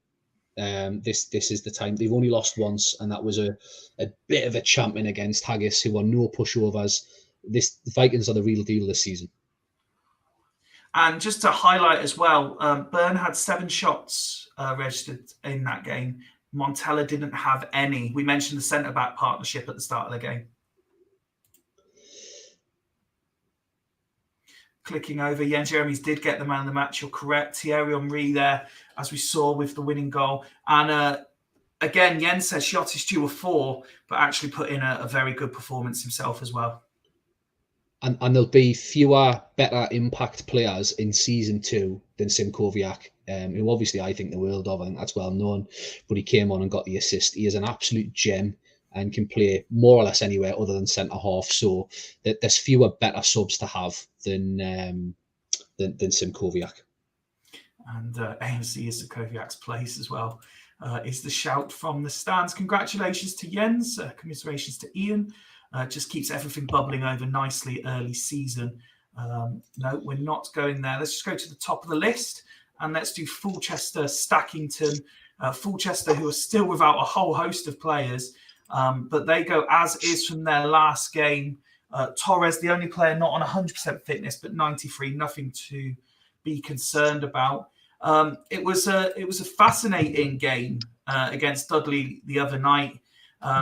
This is the time. They've only lost once, and that was a bit of a champion against Haggis, who are no pushovers. The Vikings are the real deal this season. And just to highlight as well, Burn had 7 shots registered in that game. Montella didn't have any. We mentioned the centre-back partnership at the start of the game. Clicking over, Jens Yeremies did get the man of the match. You're correct. Thierry Henry there, as we saw with the winning goal. And again, Jens says shot is due a 4, but actually put in a very good performance himself as well. And there'll be fewer, better impact players in season 2 than Simkowiak, who obviously I think the world of. I think that's well known. But he came on and got the assist. He is an absolute gem and can play more or less anywhere other than centre half. So there's fewer better subs to have than Simkowiak. And AMC is Simkowiak's place as well. Is the shout from the stands. Congratulations to Jens. Commiserations to Ian. Just keeps everything bubbling over nicely early season. No, we're not going there. Let's just go to the top of the list and let's do Fulchester, Stackington. Fulchester, who are still without a whole host of players, but they go as is from their last game. Torres, the only player not on 100% fitness, but 93, nothing to be concerned about. It was a fascinating game against Dudley the other night.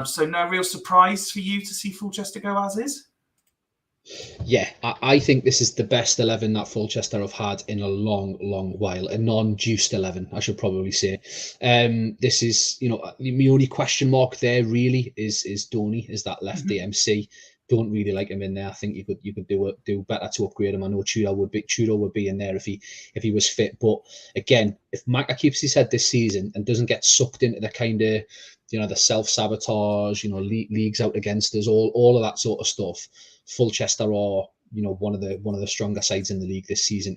So no real surprise for you to see Fulchester go as is? Yeah, I think this is the best 11 that Fulchester have had in a long while. A non-juiced 11, I should probably say. This is, my only question mark there really is Donny, is that left DMC. Don't really like him in there. I think you could do better to upgrade him. I know Tudor would be in there if he was fit. But again, if Maka keeps his head this season and doesn't get sucked into the kind of the self-sabotage, leagues out against us, all of that sort of stuff, Fulchester are one of the stronger sides in the league this season.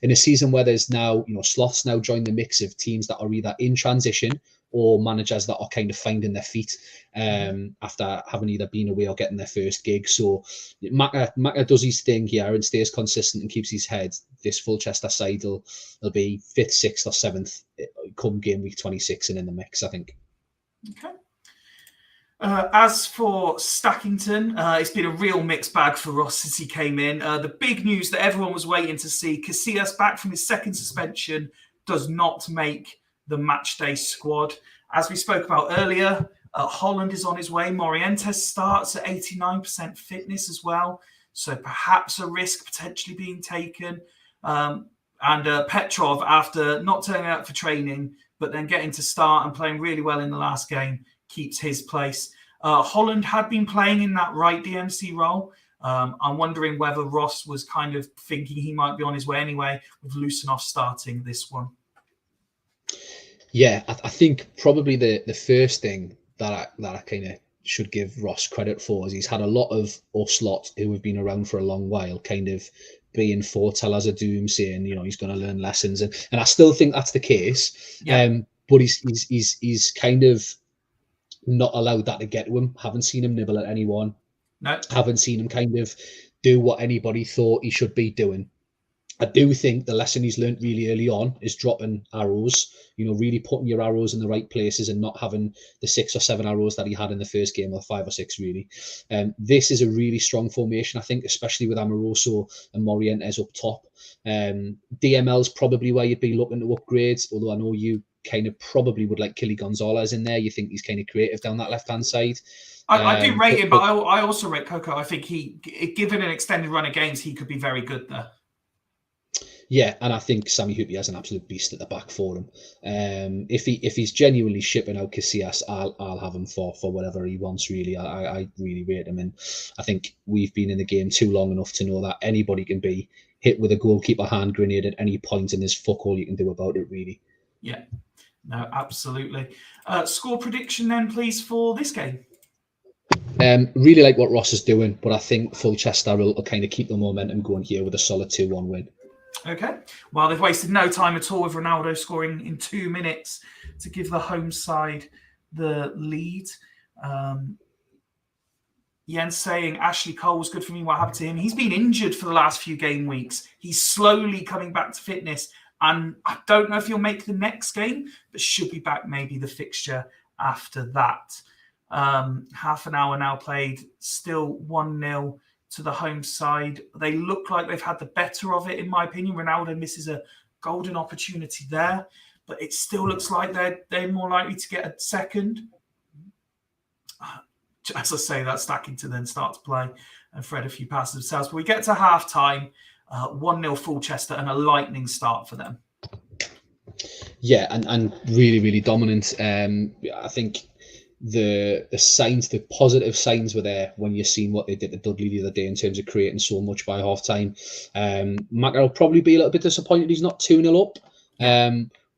In a season where there's now Sloths now join the mix of teams that are either in transition or managers that are kind of finding their feet after having either been away or getting their first gig. So Maka does his thing here and stays consistent and keeps his head. This Fulchester side will be 5th, 6th or 7th come game week 26 and in the mix, I think. Okay. As for Stackington, it's been a real mixed bag for Ross since he came in. The big news that everyone was waiting to see, Casillas back from his second suspension, does not make the matchday squad. As we spoke about earlier, Holland is on his way. Morientes starts at 89% fitness as well. So perhaps a risk potentially being taken. And Petrov, after not turning out for training, but then getting to start and playing really well in the last game, keeps his place. Holland had been playing in that right DMC role. I'm wondering whether Ross was kind of thinking he might be on his way anyway, with Lusanov starting this one. Yeah, I think probably the first thing that I kind of should give Ross credit for is he's had a lot of us lot who have been around for a long while kind of being foretellers of doom, saying, you know, he's going to learn lessons, and I still think that's the case. Yeah. But he's kind of not allowed that to get to him. Haven't seen him nibble at anyone. No. Haven't seen him kind of do what anybody thought he should be doing. I do think the lesson he's learned really early on is dropping arrows, you know, really putting your arrows in the right places and not having the 6 or 7 arrows that he had in the first game, or 5 or 6 really. This is a really strong formation, I think, especially with Amoroso and Morientes up top. DML's probably where you'd be looking to upgrade, although I know you kind of probably would like Killy Gonzalez in there. You think he's kind of creative down that left-hand side. I do rate him, but I also rate Coco. I think given an extended run of games, he could be very good there. Yeah, and I think Sammy Hoopy has an absolute beast at the back for him. If he's genuinely shipping out Casillas, I'll have him for whatever he wants. Really, I really rate him, and I think we've been in the game too long enough to know that anybody can be hit with a goalkeeper hand grenade at any point, and there's fuck all you can do about it, really. Yeah, no, absolutely. Score prediction then, please, for this game. Really like what Ross is doing, but I think Fulchester will kind of keep the momentum going here with a solid 2-1 win. Okay. Well, they've wasted no time at all with Ronaldo scoring in 2 minutes to give the home side the lead. Jens saying Ashley Cole was good for me. What happened to him? He's been injured for the last few game weeks. He's slowly coming back to fitness. And I don't know if he'll make the next game, but should be back maybe the fixture after that. Half an hour now played, still 1-0 to the home side. They look like they've had the better of it, in my opinion. Ronaldo misses a golden opportunity there, but it still looks like they're more likely to get a second. As I say, that's Stackington then start to play and Fred a few passes themselves. But we get to half time, 1-0 Fulchester, and a lightning start for them. Yeah, and really, really dominant. I think the signs, the positive signs were there when you seen what they did to Dudley the other day in terms of creating so much by half time. Macca will probably be a little bit disappointed he's not 2-0 up.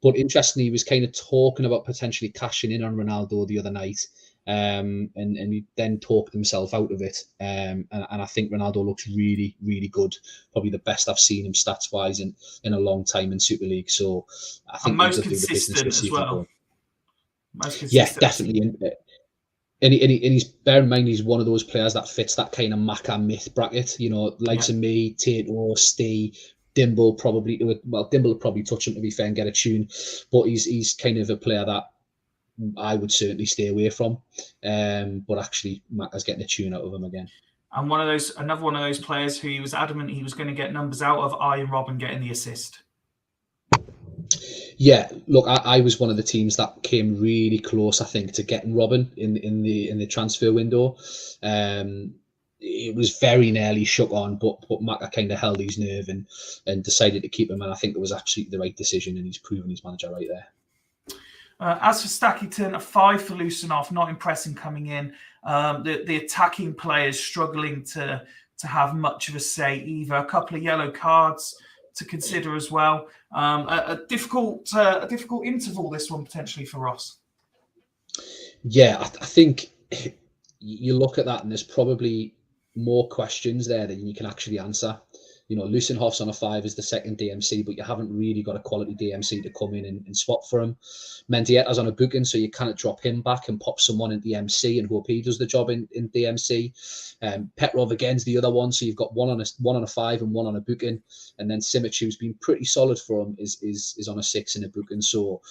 But interestingly, he was kind of talking about potentially cashing in on Ronaldo the other night. And he then talked himself out of it. And I think Ronaldo looks really, really good. Probably the best I've seen him stats wise in a long time in Super League. So I think most consistent as well. Yeah, definitely. And he's, bear in mind, he's one of those players that fits that kind of Macca myth bracket. You know, likes of me, Tato, Stee, Dimble probably. Well, Dimble will probably touch him, to be fair, and get a tune. But he's kind of a player that I would certainly stay away from. But actually, Macca's getting a tune out of him again. And another one of those players who he was adamant he was going to get numbers out of, Ian Robin getting the assist. Yeah, look, I was one of the teams that came really close, I think, to getting Robin in the transfer window. It was very nearly shook on, but Macca kind of held his nerve and decided to keep him, and I think it was absolutely the right decision, and he's proven his manager right there. As for Stackington, a 5 for Lusanov, not impressing coming in. The attacking players struggling to have much of a say either. A couple of yellow cards to consider as well. A difficult interval, this one potentially for Ross. Yeah, I think you look at that and there's probably more questions there than you can actually answer. You know, Lusenhoff's on a 5 as the second DMC, but you haven't really got a quality DMC to come in and swap for him. Mendietta's on a booking, so you kind of drop him back and pop someone in DMC and hope he does the job in DMC. Petrov again's the other one, so you've got one on a 5 and one on a booking, and then Simic, who's been pretty solid for him, is on a 6 in a booking. So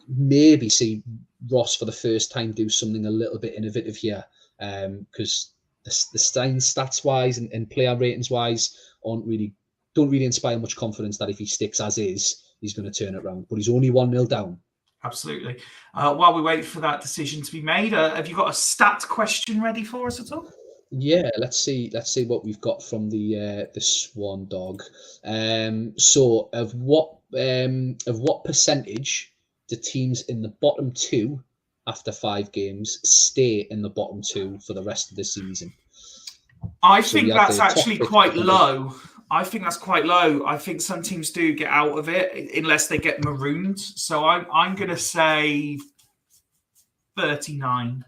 maybe see Ross for the first time do something a little bit innovative here, because the stats wise and player ratings wise don't really inspire much confidence that if he sticks as is, he's going to turn it around. But he's only 1-0 down. Absolutely. While we wait for that decision to be made, have you got a stat question ready for us at all? Yeah, let's see what we've got from the Swan Dog. So of what percentage do teams in the bottom two after 5 games stay in the bottom two for the rest of the season? I So think we have that's the top actually 6 quite percentage. low. I think that's quite low. I think some teams do get out of it unless they get marooned. So I'm going to say 39.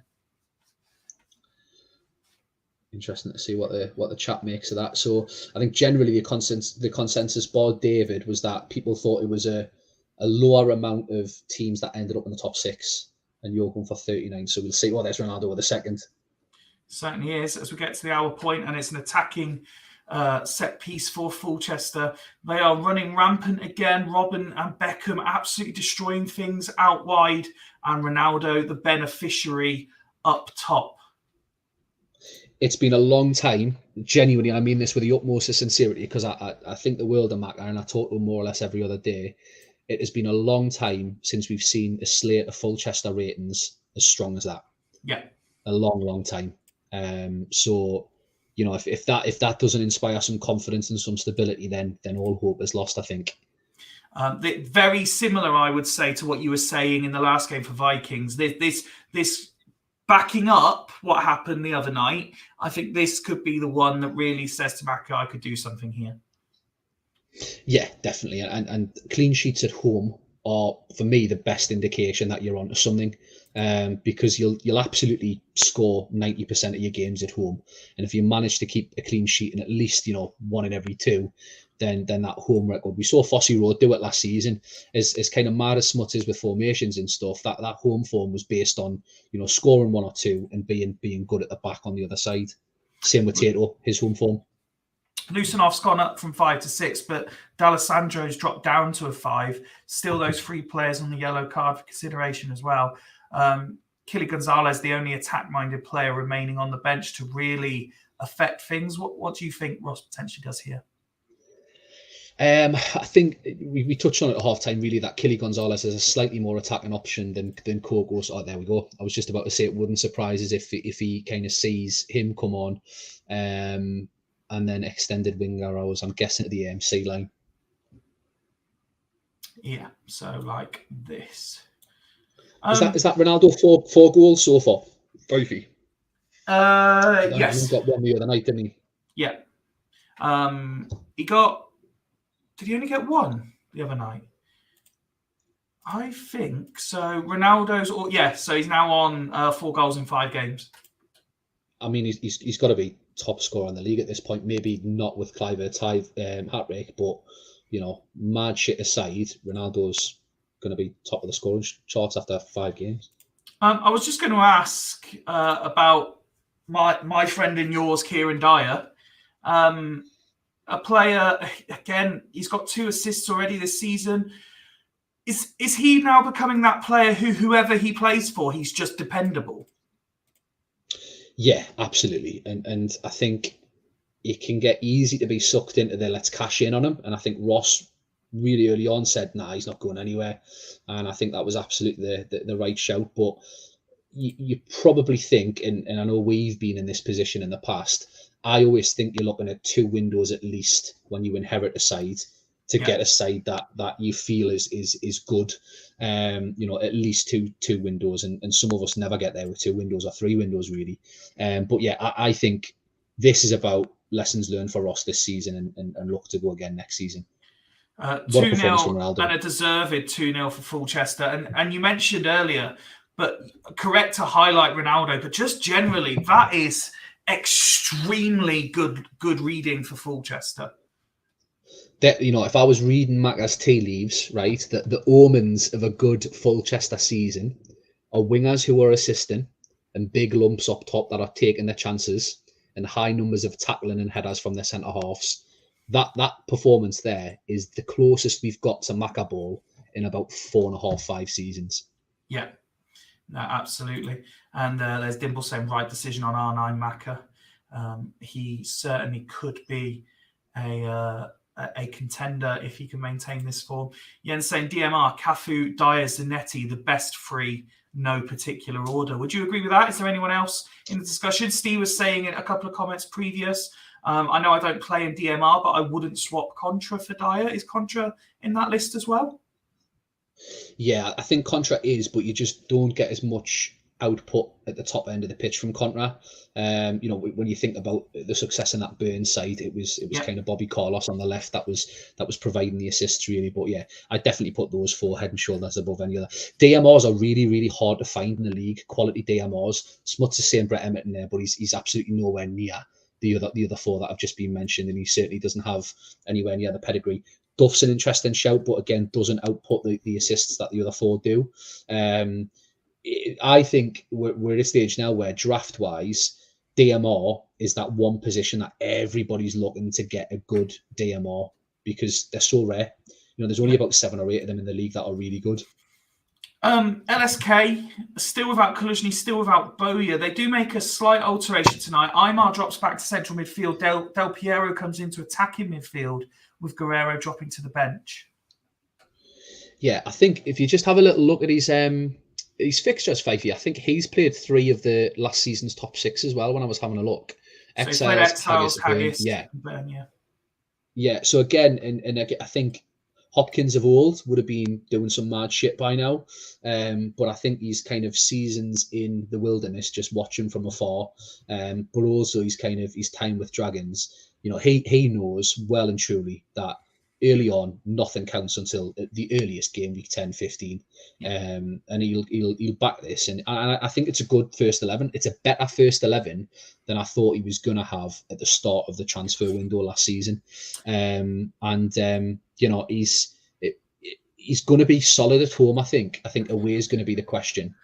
Interesting to see what the chat makes of that. So I think generally the consensus board, David, was that people thought it was a lower amount of teams that ended up in the top 6, and you're going for 39. So we'll see. Well, there's Ronaldo with the second. Certainly is. As we get to the hour point, and it's an attacking set piece for Fulchester. They are running rampant again. Robin and Beckham absolutely destroying things out wide, and Ronaldo, the beneficiary, up top. It's been a long time. Genuinely, I mean this with the utmost of sincerity, because I think the world of Macca, and I talk to him more or less every other day. It has been a long time since we've seen a slate of Fulchester ratings as strong as that. Yeah. A long time. So, you know, if that doesn't inspire some confidence and some stability, then all hope is lost, I think. Very similar, I would say, to what you were saying in the last game for Vikings. This backing up what happened the other night, I think this could be the one that really says to Macca, I could do something here. Yeah, definitely. And clean sheets at home are, for me, the best indication that you're onto something, because you'll absolutely score 90% of your games at home. And if you manage to keep a clean sheet in at least, 1 in every 2, then that home record. We saw Fyfie Road do it last season. As kind of mad as smut is with formations and stuff, that home form was based on, scoring 1 or 2 and being good at the back on the other side. Same with Tato, his home form. Lucianoff's gone up from 5 to 6, but D'Alessandro's dropped down to a 5. Still those 3 players on the yellow card for consideration as well. Killy Gonzalez, the only attack-minded player remaining on the bench to really affect things. What do you think Ross potentially does here? I think we touched on it at half-time, really, that Killy Gonzalez is a slightly more attacking option than Kogos. Oh, there we go. I was just about to say it wouldn't surprise us if he kind of sees him come on. And then extended wing arrows, I'm guessing, at the AMC line. Yeah, so like this. Is that Ronaldo 4 goals so far? Fyfie? Yes. He got 1 the other night, didn't he? Yeah. Did he only get 1 the other night? I think so. So he's now on 4 goals in 5 games. I mean, he's got to be top scorer in the league at this point. Maybe not with Clivert's hat-trick, but mad shit aside, Ronaldo's going to be top of the scoring charts after 5 games. I was just going to ask about my friend and yours, Kieran Dyer. A player, again, he's got 2 assists already this season. Is he now becoming that player whoever he plays for, he's just dependable? Yeah, absolutely. And I think it can get easy to be sucked into the let's cash in on him. And I think Ross really early on said, nah, he's not going anywhere. And I think that was absolutely the right shout. But you probably think, and I know we've been in this position in the past, I always think you're looking at 2 windows at least when you inherit a side to get a side that you feel is good. At least two windows, and some of us never get there with 2 windows or 3 windows really. But yeah, I think this is about lessons learned for Ross this season and look to go again next season. 2-0 and a deserved 2-0 for Fulchester. And you mentioned earlier, but correct to highlight Ronaldo, but just generally, that is extremely good reading for Fulchester. That, if I was reading Macca's tea leaves, right, that the omens of a good Fulchester season are wingers who are assisting and big lumps up top that are taking their chances and high numbers of tackling and headers from their centre halves. That performance there is the closest we've got to Macca ball in about 4.5, 5 seasons. Yeah, no, absolutely. And there's Dimble saying right decision on R9 Macca. He certainly could be a a contender if he can maintain this form. Jens saying DMR, Cafu, Dyer, Zanetti, the best three, no particular order. Would you agree with that? Is there anyone else in the discussion? Steve was saying in a couple of comments previous, I know I don't play in DMR, but I wouldn't swap Contra for Dyer. Is Contra in that list as well? Yeah, I think Contra is, but you just don't get as much output at the top end of the pitch from Contra. When you think about the success in that Burns side, it was kind of Bobby Carlos on the left that was providing the assists really. But yeah, I definitely put those four head and shoulders above any other. DMRs are really, really hard to find in the league. Quality DMRs. Smuts is saying Brett Emmett in there, but he's absolutely nowhere near the other four that have just been mentioned, and he certainly doesn't have anywhere near the pedigree. Duff's an interesting shout, but again, doesn't output the assists that the other four do. I think we're at a stage now where draft-wise, DMR is that one position that everybody's looking to get a good DMR because they're so rare. There's only about 7 or 8 of them in the league that are really good. LSK, still without Kaluzny, still without Bowyer. They do make a slight alteration tonight. Aymar drops back to central midfield. Del Piero comes into attacking midfield with Guerrero dropping to the bench. Yeah, I think if you just have a little look at his fixtures, Fyfie, I think he's played 3 of the last season's top 6 as well when I was having a look. So he's played Exiles, Haggis, Burn. Yeah, so again, and I think Hopkins of old would have been doing some mad shit by now. But I think he's kind of seasons in the wilderness, just watching from afar. But also his time with Dragons. He knows well and truly that early on, nothing counts until the earliest game, week 10, 15. And he'll back this. And I think it's a good first 11. It's a better first 11 than I thought he was going to have at the start of the transfer window last season. He's going to be solid at home, I think. I think away is going to be the question.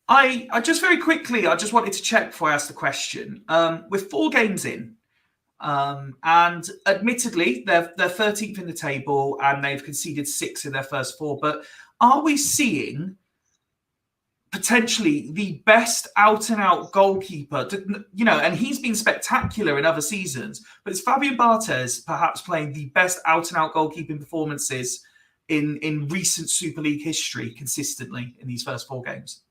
I just very quickly, I just wanted to check before I ask the question. With 4 games in, and admittedly, they're 13th in the table and they've conceded 6 in their first 4. But are we seeing potentially the best out-and-out goalkeeper? And he's been spectacular in other seasons. But is Fabian Barthez perhaps playing the best out-and-out goalkeeping performances in recent Super League history consistently in these first 4 games?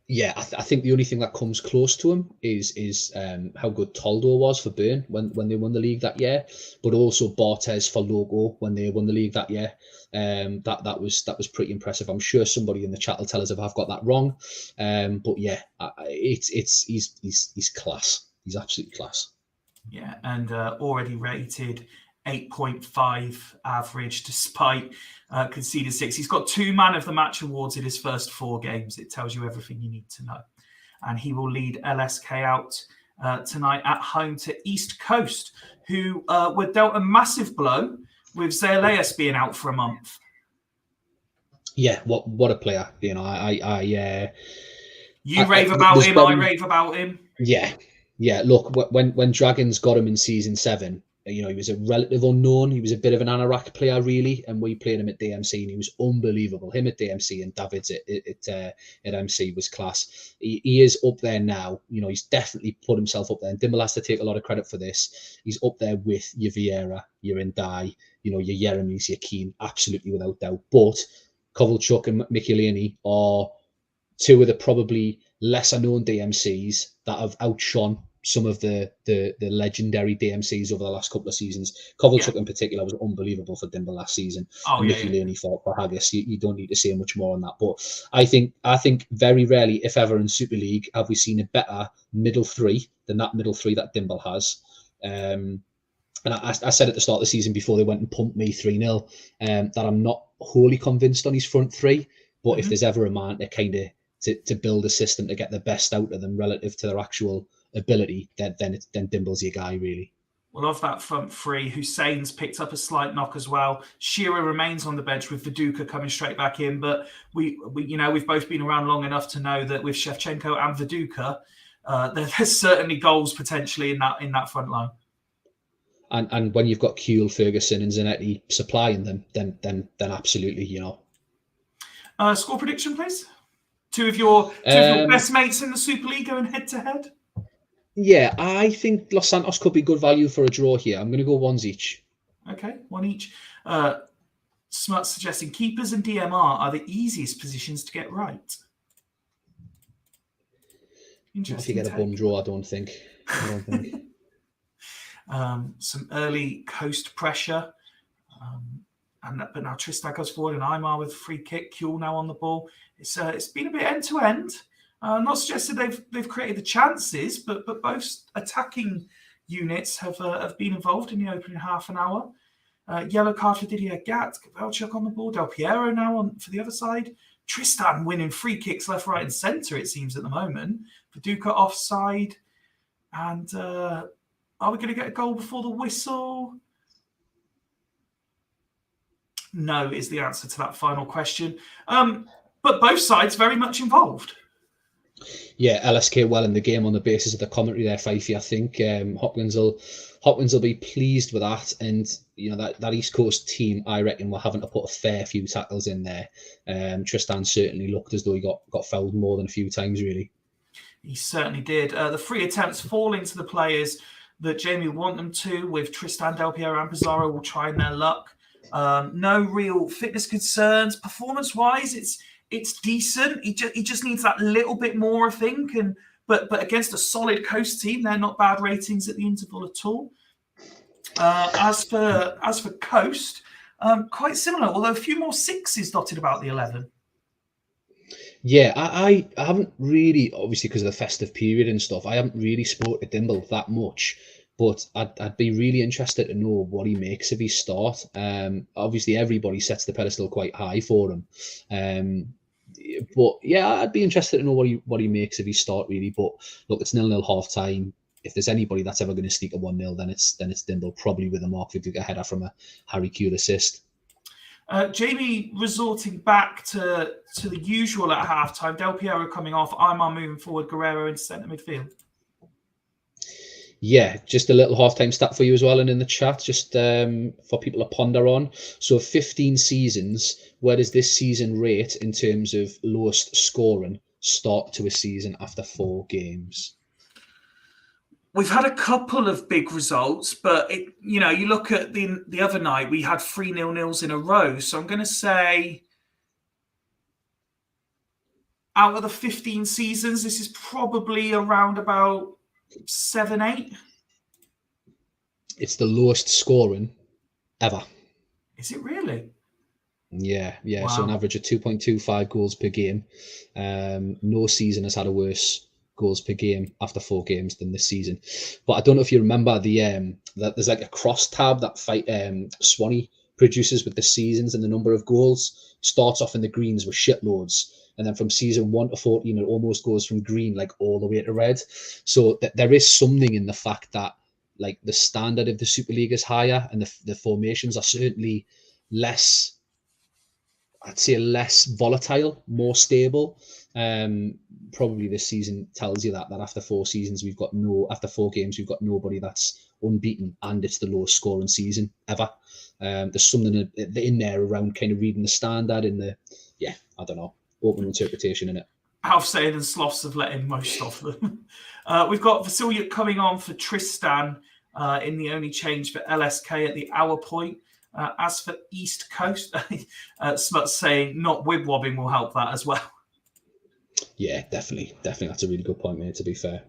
Yeah, I think the only thing that comes close to him is how good Toldo was for Burn when they won the league that year, but also Barthez for Logo when they won the league that year. That was pretty impressive. I'm sure somebody in the chat will tell us if I've got that wrong. But yeah, he's class. He's absolutely class. Yeah, and already rated 8.5 average despite conceded 6. He's got 2 Man of the Match awards in his first 4 games. It tells you everything you need to know. And he will lead LSK out tonight at home to East Coast, who were dealt a massive blow with Zayaleas being out for a month. Yeah, what a player. You rave about him, I rave about him. Yeah. Look, when Dragons got him in season 7, he was a relative unknown. He was a bit of an anorak player, really, and we played him at DMC, and he was unbelievable. Him at DMC and David's at MC was class. He is up there now. He's definitely put himself up there, and Dimble has to take a lot of credit for this. He's up there with your Vieira, your Ndai, your Yeremis, your Keane, absolutely without doubt. But Kovalchuk and Michelini are 2 of the probably lesser known DMCs that have outshone some of the legendary DMCs over the last couple of seasons. Kovalchuk in particular was unbelievable for Dimble last season. Michelini fought for Haggis. You don't need to say much more on that. But I think very rarely, if ever, in Super League have we seen a better middle 3 than that middle 3 that Dimble has. And I said at the start of the season before they went and pumped me 3-0 that I'm not wholly convinced on his front 3. But if there's ever a man to build a system to get the best out of them relative to their actual ability, then Dimble's your guy, really. Well, of that front 3, Hussein's picked up a slight knock as well. Shearer remains on the bench with Viduka coming straight back in, but we've both been around long enough to know that with Shevchenko and Viduka, there's certainly goals potentially in that front line. And when you've got Kuehl, Ferguson, and Zanetti supplying them, then absolutely, Score prediction, please. Two of your best mates in the Super League going head to head. Yeah, I think Los Santos could be good value for a draw here. I'm going to go 1s each. Okay, one each. Smut suggesting keepers and DMR are the easiest positions to get right. Not if you get a bum draw, I don't think. Some early coast pressure. But now Tristan goes forward and Aymar with a free kick. Kuhl now on the ball. It's been a bit end to end. Not suggested they've created the chances, but both attacking units have been involved in the opening half an hour. Yellow card for Didier Gat. Gavelchuk on the ball. Del Piero now for the other side. Tristan winning free kicks left, right, and centre, it seems, at the moment. Paducah offside. And are we going to get a goal before the whistle? No is the answer to that final question. But both sides very much involved. Yeah, LSK well in the game on the basis of the commentary there, Fyfie. I think Hopkins will be pleased with that, and that East Coast team, I reckon, were having to put a fair few tackles in there. Tristan certainly looked as though he got fouled more than a few times, really. He certainly did. The free attempts fall into the players that Jamie would want them to, with Tristan, Del Piero, and Pizarro all trying their luck. No real fitness concerns. Performance-wise, it's decent. He just needs that little bit more, I think. But against a solid Coast team, they're not bad ratings at the interval at all. As for Coast, quite similar, although a few more sixes dotted about the 11. Yeah, I haven't really, obviously because of the festive period and stuff, I haven't really spoke to Dimble that much. But I'd be really interested to know what he makes of his start. Obviously, everybody sets the pedestal quite high for him. But yeah, I'd be interested to know what he makes of his start, really. But look, it's 0-0 half time. If there's anybody that's ever going to sneak a 1-0, then it's Dimble, probably with a Mark Viduka header from a Harry Kuehl assist. Jamie resorting back to the usual at half time. Del Piero coming off, Aymar moving forward, Guerrero into centre midfield. Yeah, just a little halftime stat for you as well, and in the chat, just for people to ponder on. So 15 seasons, where does this season rate in terms of lowest scoring start to a season after 4 games? We've had a couple of big results, but you look at the other night, we had 3 0-0s in a row. So I'm going to say out of the 15 seasons, this is probably around about 7-8. It's the lowest scoring ever. Is it really? Yeah. Wow. So an average of 2.25 goals per game. No season has had a worse goals per game after 4 games than this season. But I don't know if you remember that there's like a cross tab that Swanee produces with the seasons and the number of goals. Starts off in the greens with shitloads, and then from season 1 to 14 it almost goes from green like all the way to red. So there is something in the fact that like the standard of the Super League is higher, and the formations are certainly less, I'd say, less volatile, more stable. Probably this season tells you that after 4 games we've got nobody that's unbeaten, and it's the lowest scoring season ever. There's something in there around kind of reading the standard I don't know, open interpretation in it. Halfsay and Sloths have let in most of them. We've got Vasilia coming on for Tristan in the only change for LSK at the hour point. As for East Coast, Smut's saying not wib-wobbing will help that as well. Yeah, definitely. That's a really good point, mate, to be fair.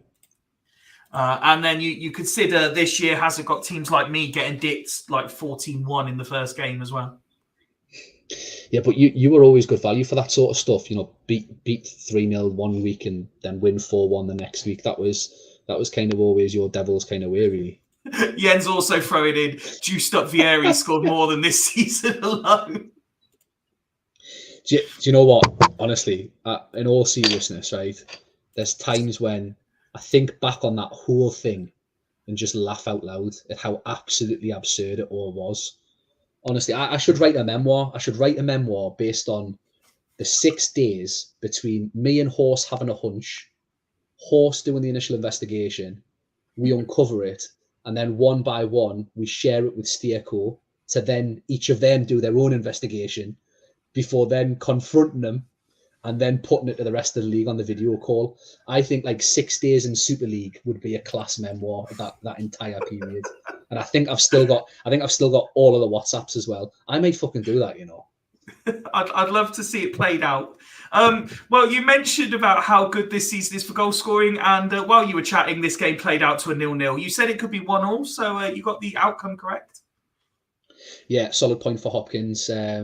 And then you consider this year hasn't got teams like me getting dicked like 14-1 in the first game as well. Yeah, but you were always good value for that sort of stuff. Beat 3-0 one week and then win 4-1 the next week. That was kind of always your devil's kind of way, really. Jens also throwing in juiced up Vieri scored more than this season alone. Do you know what? Honestly, in all seriousness, right? There's times when I think back on that whole thing and just laugh out loud at how absolutely absurd it all was. Honestly, I should write a memoir. I should write a memoir based on the 6 days between me and Horse having a hunch, Horse doing the initial investigation, we uncover it, and then one by one, we share it with Steerco to then each of them do their own investigation before then confronting them and then putting it to the rest of the league on the video call. I think like 6 days in Super League would be a class memoir of that entire period. And I think I've still got all of the WhatsApps as well. I may fucking do that, you know. I'd love to see it played out. Well, you mentioned about how good this season is for goal scoring, and while you were chatting, this game played out to a 0-0. You said it could be 1-1, so you got the outcome correct. Yeah, solid point for Hopkins. I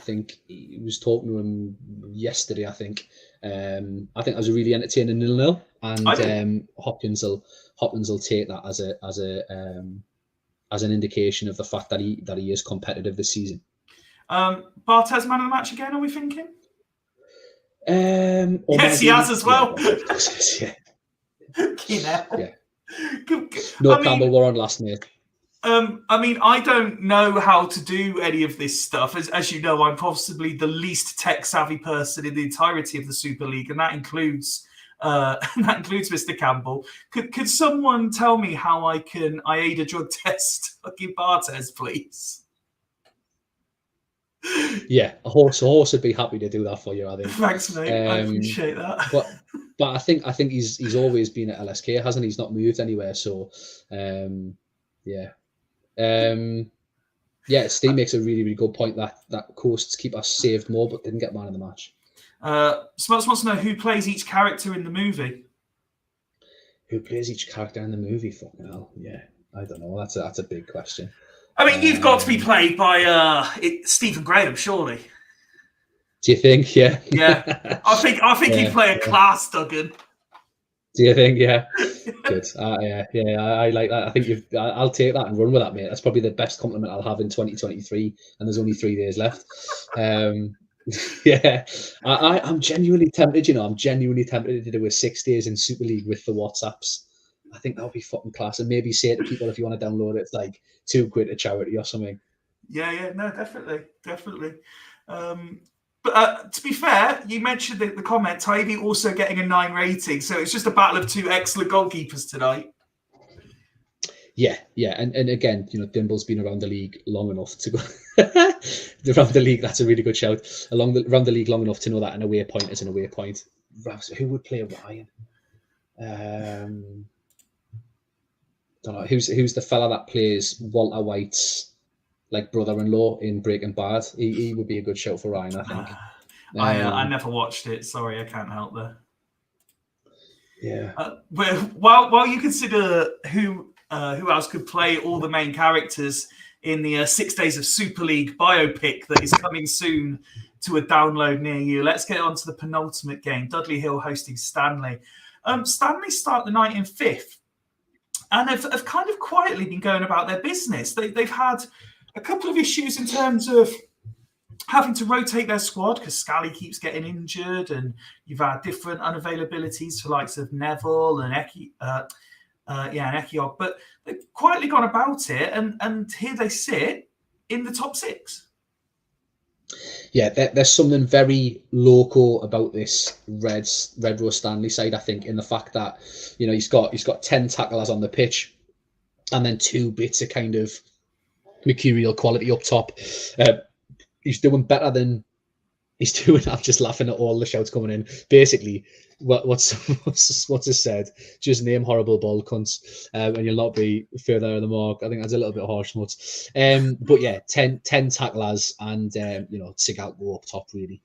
think he was talking to him yesterday. I think that was a really entertaining 0-0, and Hopkins will take that as an indication of the fact that he is competitive this season. Barthez man of the match again, are we thinking? Yes, he has as well. Yeah. Yeah. Campbell were on last night. I don't know how to do any of this stuff. As you know, I'm possibly the least tech-savvy person in the entirety of the Super League, and that includes Mr. Campbell. Could someone tell me how I aid a drug test fucking Barthez, please? Yeah, a horse would be happy to do that for you, I think. Thanks, mate. I appreciate that. But I think he's always been at LSK, hasn't he? He's not moved anywhere. So, yeah. Steve makes a really, really good point that Coast's keeper saved more but didn't get man of the match. Smuts wants to know who plays each character in the movie. Who plays each character in the movie? Fucking hell, yeah. I don't know. That's a big question. I mean, you've got to be played by Stephen Graham, surely. Do you think? Yeah. Yeah. I think he'd play a class Duggan. Do you think? Yeah. Good. I like that. I think I'll take that and run with that, mate. That's probably the best compliment I'll have in 2023, and there's only 3 days left. Yeah. I'm genuinely tempted. I'm genuinely tempted to do a 6 days in Super League with the WhatsApps. I think that would be fucking class, and maybe say to people, if you want to download it, it's like £2 to charity or something. Yeah, no, definitely. But to be fair, you mentioned the comment, Fyfie also getting a 9 rating, so it's just a battle of two excellent goalkeepers tonight. Yeah, and again, Dimble's been around the league long enough to go around the league. That's a really good shout. Around the league long enough to know that an away point is an away point. Who would play Ryan? Don't know who's the fella that plays Walter White's like brother-in-law in Breaking Bad. He would be a good shout for Ryan, I think. I never watched it. Sorry, I can't help there. Yeah. But while you consider who else could play all the main characters in the 6 Days of Super League biopic that is coming soon to a download near you, let's get on to the penultimate game. Dudley Hill hosting Stanley. Stanley start the night in 5th. And have kind of quietly been going about their business. They've had a couple of issues in terms of having to rotate their squad because Scally keeps getting injured, and you've had different unavailabilities for likes of Neville and Ekiog. But they've quietly gone about it, and here they sit in the top 6. Yeah, there's something very local about this Red Rose Stanley side, I think, in the fact that he's got 10 tacklers on the pitch, and then 2 bits of kind of mercurial quality up top. He's doing better than he's doing. I'm just laughing at all the shouts coming in. Basically, what's said? Just name horrible ball cunts, and you'll not be further of the mark. I think that's a little bit harsh, Smuts. But yeah, 10 tacklers and Sigalko up top really,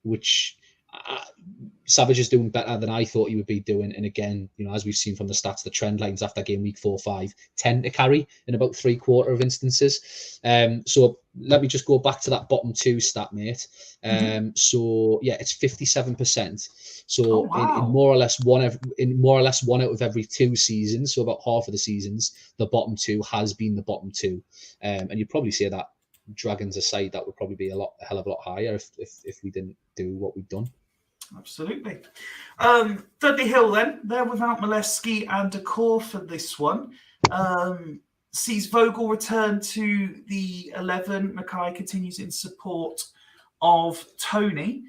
which Savage is doing better than I thought he would be doing. And again, as we've seen from the stats, the trend lines after game week 4-5 tend to carry in about 3/4 of instances. So let me just go back to that bottom 2 stat, mate. So yeah, it's 57%. So wow. in more or less one out of every 2 seasons, so about half of the seasons, the bottom 2 has been the bottom 2. And you'd probably say that, Dragons aside, that would probably be a hell of a lot higher if we didn't do what we've done. Absolutely. Dudley Hill then, they're without Molesky and Decor for this one. Sees Vogel return to the 11. Mackay continues in support of Tony.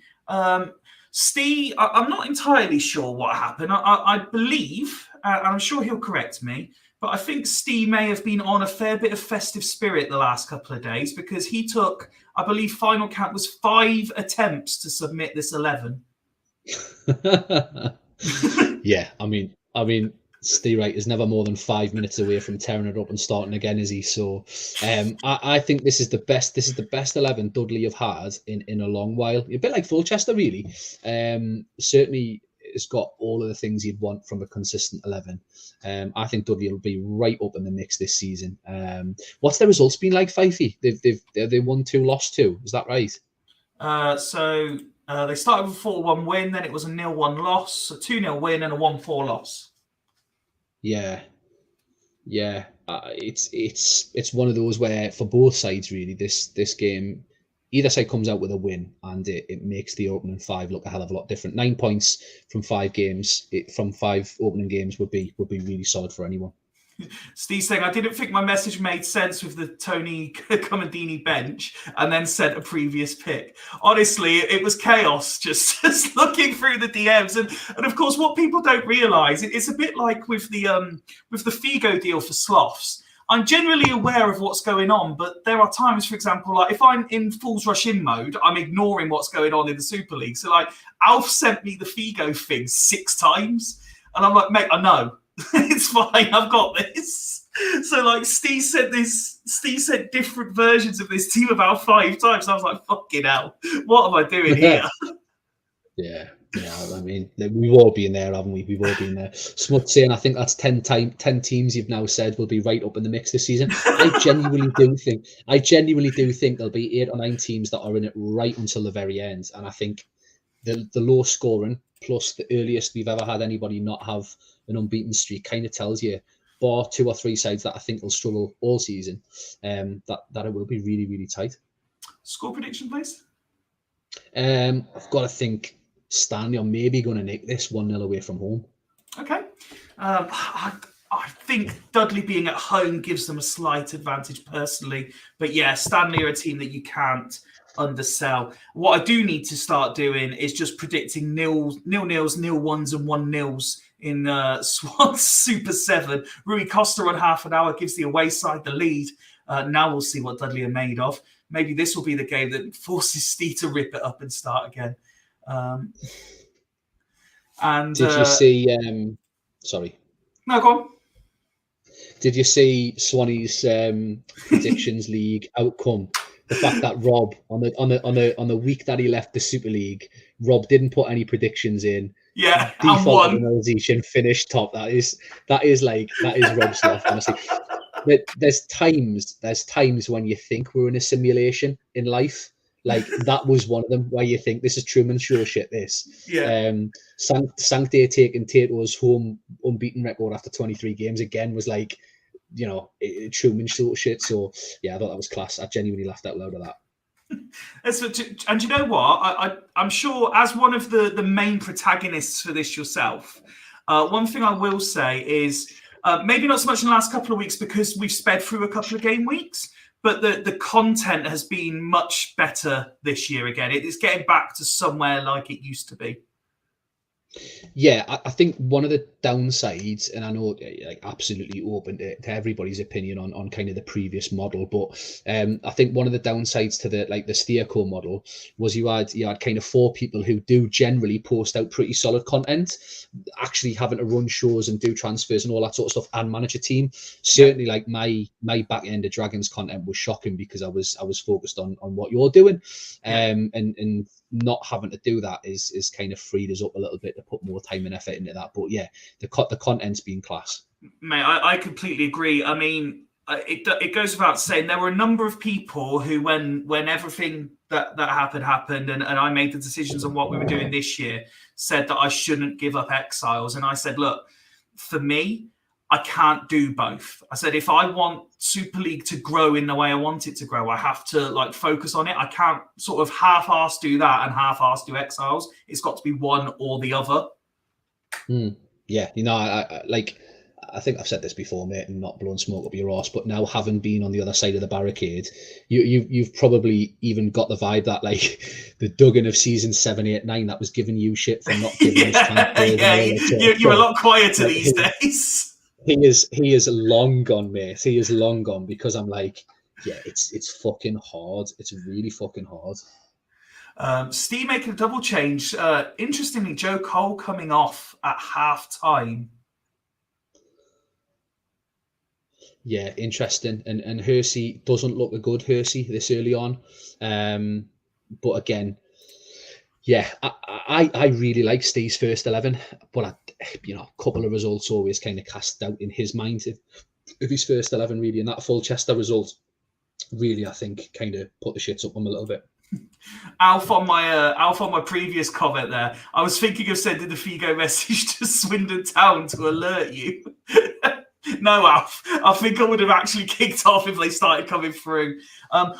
Steve, I'm not entirely sure what happened. I believe, and I'm sure he'll correct me, but But I think Steve may have been on a fair bit of festive spirit the last couple of days, because he took, I believe, final count was 5 attempts to submit this 11. Yeah, I mean, Steve Wright is never more than 5 minutes away from tearing it up and starting again, is he? So, I think this is the best 11 Dudley have had in a long while. A bit like Fulchester, really. Certainly, it's got all of the things you'd want from a consistent 11. I think Dudley will be right up in the mix this season. What's their results been like, Fyfie? They won 2, lost 2. Is that right? So they started with a 4-1 win, then it was a 0-1 loss, a 2-0 win, and a 1-4 loss. Yeah. It's one of those where, for both sides, really, this game, either side comes out with a win, and it makes the opening 5 look a hell of a lot different. 9 points from 5 games, from 5 opening games would be really solid for anyone. Steve saying, I didn't think my message made sense with the Tony Comandini bench, and then sent a previous pick. Honestly, it was chaos, just looking through the DMs. And of course, what people don't realise, it's a bit like with the Figo deal for Sloths. I'm generally aware of what's going on, but there are times, for example, like if I'm in Fools Rush In mode, I'm ignoring what's going on in the Super League. So like, Alf sent me the Figo thing 6 times, and I'm like, mate, I know. It's fine, I've got this. So like Steve said different versions of this team about 5 times. I was like, fucking hell, what am I doing here? Yeah, I mean, we've all been there, haven't we? We've all been there. Smut saying, I think that's 10 teams you've now said will be right up in the mix this season. I genuinely do think there'll be 8 or 9 teams that are in it right until the very end. And I think the low scoring plus the earliest we've ever had anybody not have an unbeaten streak kind of tells you, bar 2 or 3 sides that I think will struggle all season, that it will be really, really tight. Score prediction, please. I've got to think Stanley are maybe going to nick this 1-0 away from home. Okay. I think Dudley being at home gives them a slight advantage personally. But yeah, Stanley are a team that you can't undersell. What I do need to start doing is just predicting nil-nils, 0-1s and 1-0s in Swans Super 7. Rui Costa on half an hour gives the away side the lead. Now we'll see what Dudley are made of. Maybe this will be the game that forces Steve to rip it up and start again. Did you see... sorry. No, go on. Did you see Swanee's predictions league outcome? The fact that Rob on the week that he left the Super League, Rob didn't put any predictions in. Yeah, default and finished top. That is Rob's stuff, honestly. There's times when you think we're in a simulation in life. Like that was one of them where you think this is Truman Show shit. This, yeah. Sancte taking Tato's home unbeaten record after 23 games again was like, you know, Truman Show shit. So yeah, I thought that was class. I genuinely laughed out loud at that. And you know what? I'm sure, as one of the main protagonists for this yourself, one thing I will say is maybe not so much in the last couple of weeks because we've sped through a couple of game weeks, but the content has been much better this year again. It's getting back to somewhere like it used to be. Yeah, I think one of the downsides, and I know like absolutely open to everybody's opinion on kind of the previous model, but I think one of the downsides to the Steerco model was you had kind of 4 people who do generally post out pretty solid content, actually having to run shows and do transfers and all that sort of stuff and manage a team. Certainly, like my back end of Dragons content was shocking because I was focused on what you're doing, and not having to do that is kind of freed us up a little bit to put more time and effort into that. But yeah, the content's been class. Mate, I completely agree. I mean, it goes without saying there were a number of people who, when everything that happened, and I made the decisions on what we were doing this year, said that I shouldn't give up Exiles. And I said, look, for me, I can't do both. I said, if I want Super League to grow in the way I want it to grow, I have to focus on it. I can't sort of half-ass do that and half-ass do Exiles. It's got to be one or the other. Yeah, I think I've said this before, mate, and not blowing smoke up your arse, but now having been on the other side of the barricade, you've probably even got the vibe that the Duggan of season 7, 8, 9 that was giving you shit for not giving us time. You're a lot quieter these days. he is long gone, mate. He is long gone because I'm like, yeah, it's fucking hard. It's really fucking hard. Steve making a double change. Interestingly, Joe Cole coming off at half time. Yeah, interesting. And Hersey doesn't look a good Hersey this early on. But again, yeah, I really like Steve's first 11, but a couple of results always kind of cast doubt in his mind if his first 11 really, and that Fulchester result really, I think, kind of put the shits up on him a little bit. Alf on my previous comment there, I was thinking of sending the Figo message to Swindon Town to alert you. No, Alf, I think I would have actually kicked off if they started coming through.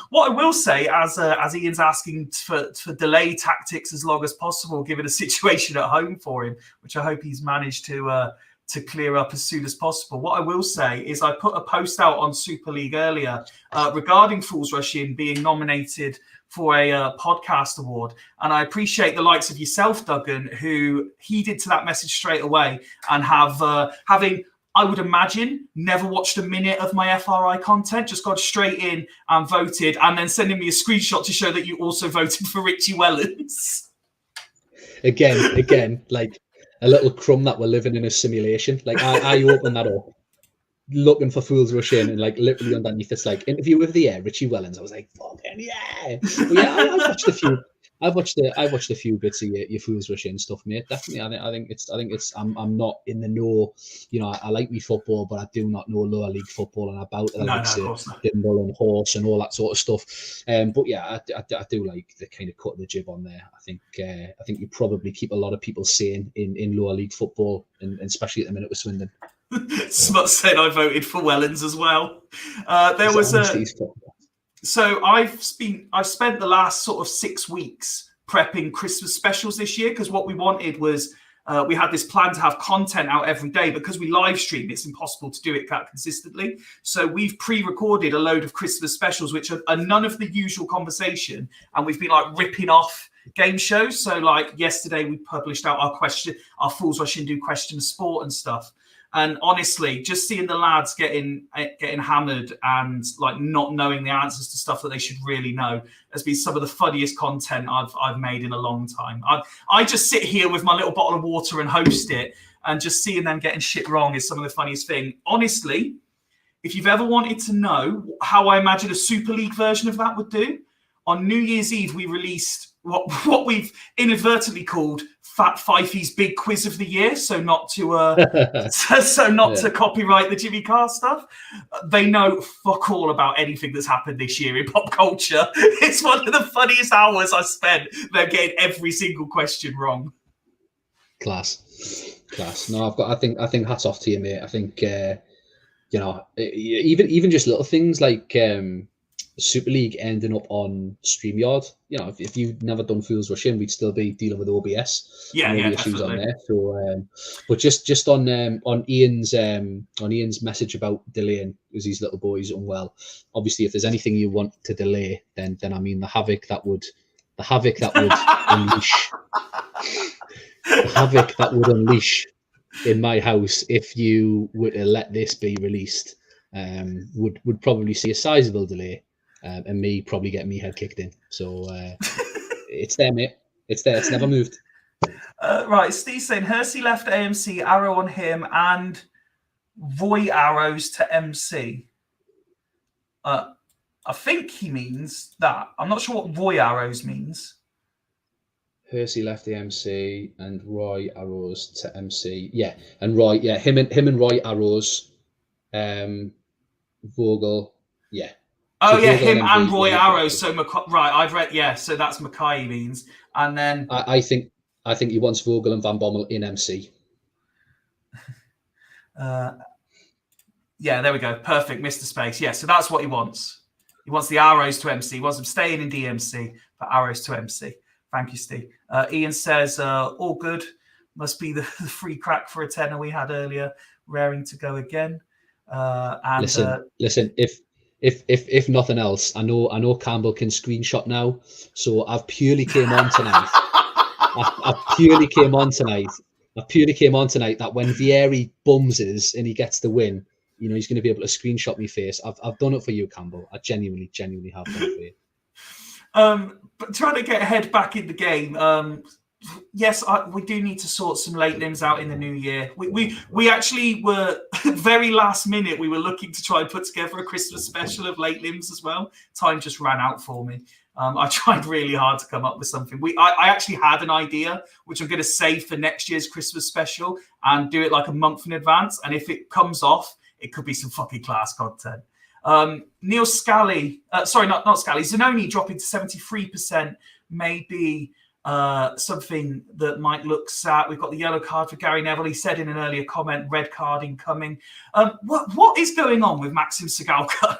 What I will say, as Ian's asking for delay tactics as long as possible, given a situation at home for him, which I hope he's managed to clear up as soon as possible. What I will say is I put a post out on Super League earlier regarding Fools Rush In being nominated for a podcast award. And I appreciate the likes of yourself, Duggan, who heeded to that message straight away and having, I would imagine, never watched a minute of my FRI content, just got straight in and voted, and then sending me a screenshot to show that you also voted for Richie Wellens. Again, like a little crumb that we're living in a simulation. Like I opened that up looking for Fools Rush In, and like literally underneath it's like interview with the air, Richie Wellens. I was like, fucking yeah. But yeah, I've watched a few. I've watched a few bits of your Fools Rush In stuff, mate. Definitely, I think it's. I'm not in the know. You know, I like me football, but I do not know lower league football, and about the likes of Dimble and Horse and all that sort of stuff. But yeah, I do like the kind of cut of the jib on there. I think you probably keep a lot of people sane in lower league football, and especially at the minute with Swindon. Smut said I voted for Wellens as well. There was a. So I've spent the last sort of 6 weeks prepping Christmas specials this year, because what we wanted was we had this plan to have content out every day, but because we live stream, it's impossible to do it that consistently. So we've pre-recorded a load of Christmas specials, which are none of the usual conversation, and we've been like ripping off game shows. So like yesterday, we published out our Fools Rush In do question of sport and stuff. And honestly, just seeing the lads getting hammered and like not knowing the answers to stuff that they should really know has been some of the funniest content I've made in a long time. I just sit here with my little bottle of water and host it, and just seeing them getting shit wrong is some of the funniest thing. Honestly, if you've ever wanted to know how I imagine a Super League version of that would do, on New Year's Eve we released what we've inadvertently called Fat Fyfie's Big Quiz of the Year, so not to to copyright the Jimmy Carr stuff. They know fuck all about anything that's happened this year in pop culture. It's one of the funniest hours I spent. They're getting every single question wrong. Class. No, I think hats off to you, mate. I think even just little things like Super League ending up on StreamYard. You know, if you've never done Fools Rush In, we'd still be dealing with OBS. Yeah, issues on there. So, but just on Ian's message about delaying because his little boy's unwell. Obviously, if there's anything you want to delay, then I mean the havoc that would unleash, the havoc that would unleash in my house if you were to let this be released, would probably see a sizable delay. And me probably getting me head kicked in. So it's there, mate. It's there. It's never moved. Right. Steve saying Hersey left AMC, arrow on him, and Roy arrows to MC. I think he means that. I'm not sure what Roy arrows means. Hersey left the MC and Roy arrows to MC. Yeah, and Roy. Yeah, him and Roy arrows. Vogel. Yeah. Oh so yeah, him and Roy arrows. So right, I've read. Yeah, so that's Mackay means, and then I think he wants Vogel and Van Bommel in MC. Yeah, there we go. Perfect, Mr. Space. Yeah, so that's what he wants. He wants the arrows to MC. He wants them staying in DMC, but arrows to MC. Thank you, Steve. Ian says, all good. Must be the free crack for a tenner we had earlier. Raring to go again. And listen. If nothing else, I know Campbell can screenshot now. So I've purely came on tonight. I purely came on tonight I purely came on tonight that when Vieri bums us and he gets the win, you know, he's going to be able to screenshot me face. I've done it for you, Campbell. I genuinely have done it for you. But trying to get head back in the game. Yes, we do need to sort some late limbs out in the new year. We actually were very last minute. We were looking to try and put together a Christmas special of late limbs as well. Time just ran out for me. I tried really hard to come up with something. I actually had an idea, which I'm going to save for next year's Christmas special and do it like a month in advance. And if it comes off, it could be some fucking class content. Neil Scally, sorry, not Scally, Zanoni dropping to 73%, maybe something that might look sad. We've got the yellow card for Gary Neville. He said in an earlier comment, red card incoming. What is going on with Maxim Sigalka?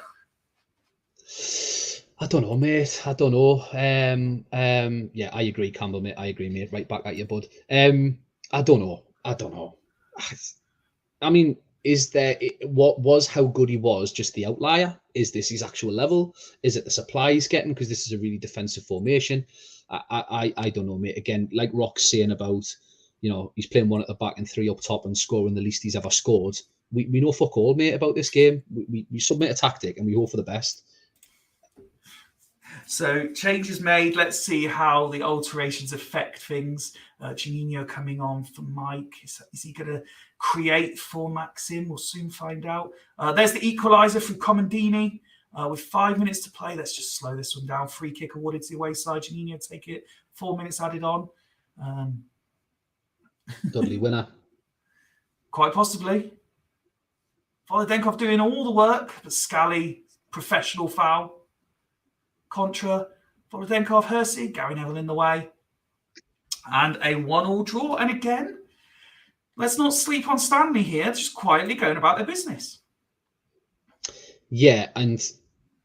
I don't know, mate. I don't know. Yeah, I agree, Campbell, mate. I agree, mate. Right back at you, bud. I don't know. I mean, what was how good he was just the outlier? Is this his actual level? Is it the supply he's getting? Because this is a really defensive formation. I don't know, mate. Again, like Rock's saying about, you know, he's playing one at the back and three up top and scoring the least he's ever scored. We know fuck all, mate, about this game. We submit a tactic and we hope for the best. So changes made. Let's see how the alterations affect things. Juninho coming on for Mike. Is he going to create for Maxim? We'll soon find out. There's the equaliser from Comandini. With 5 minutes to play, let's just slow this one down. Free kick awarded to the away side. Juninho take it. 4 minutes added on. Dudley winner. Quite possibly. Volodenkov doing all the work, but Scally, professional foul. Contra, Volodenkov, Hersey, Gary Neville in the way. And a 1-1 draw. And again, let's not sleep on Stanley here. Just quietly going about their business. Yeah, and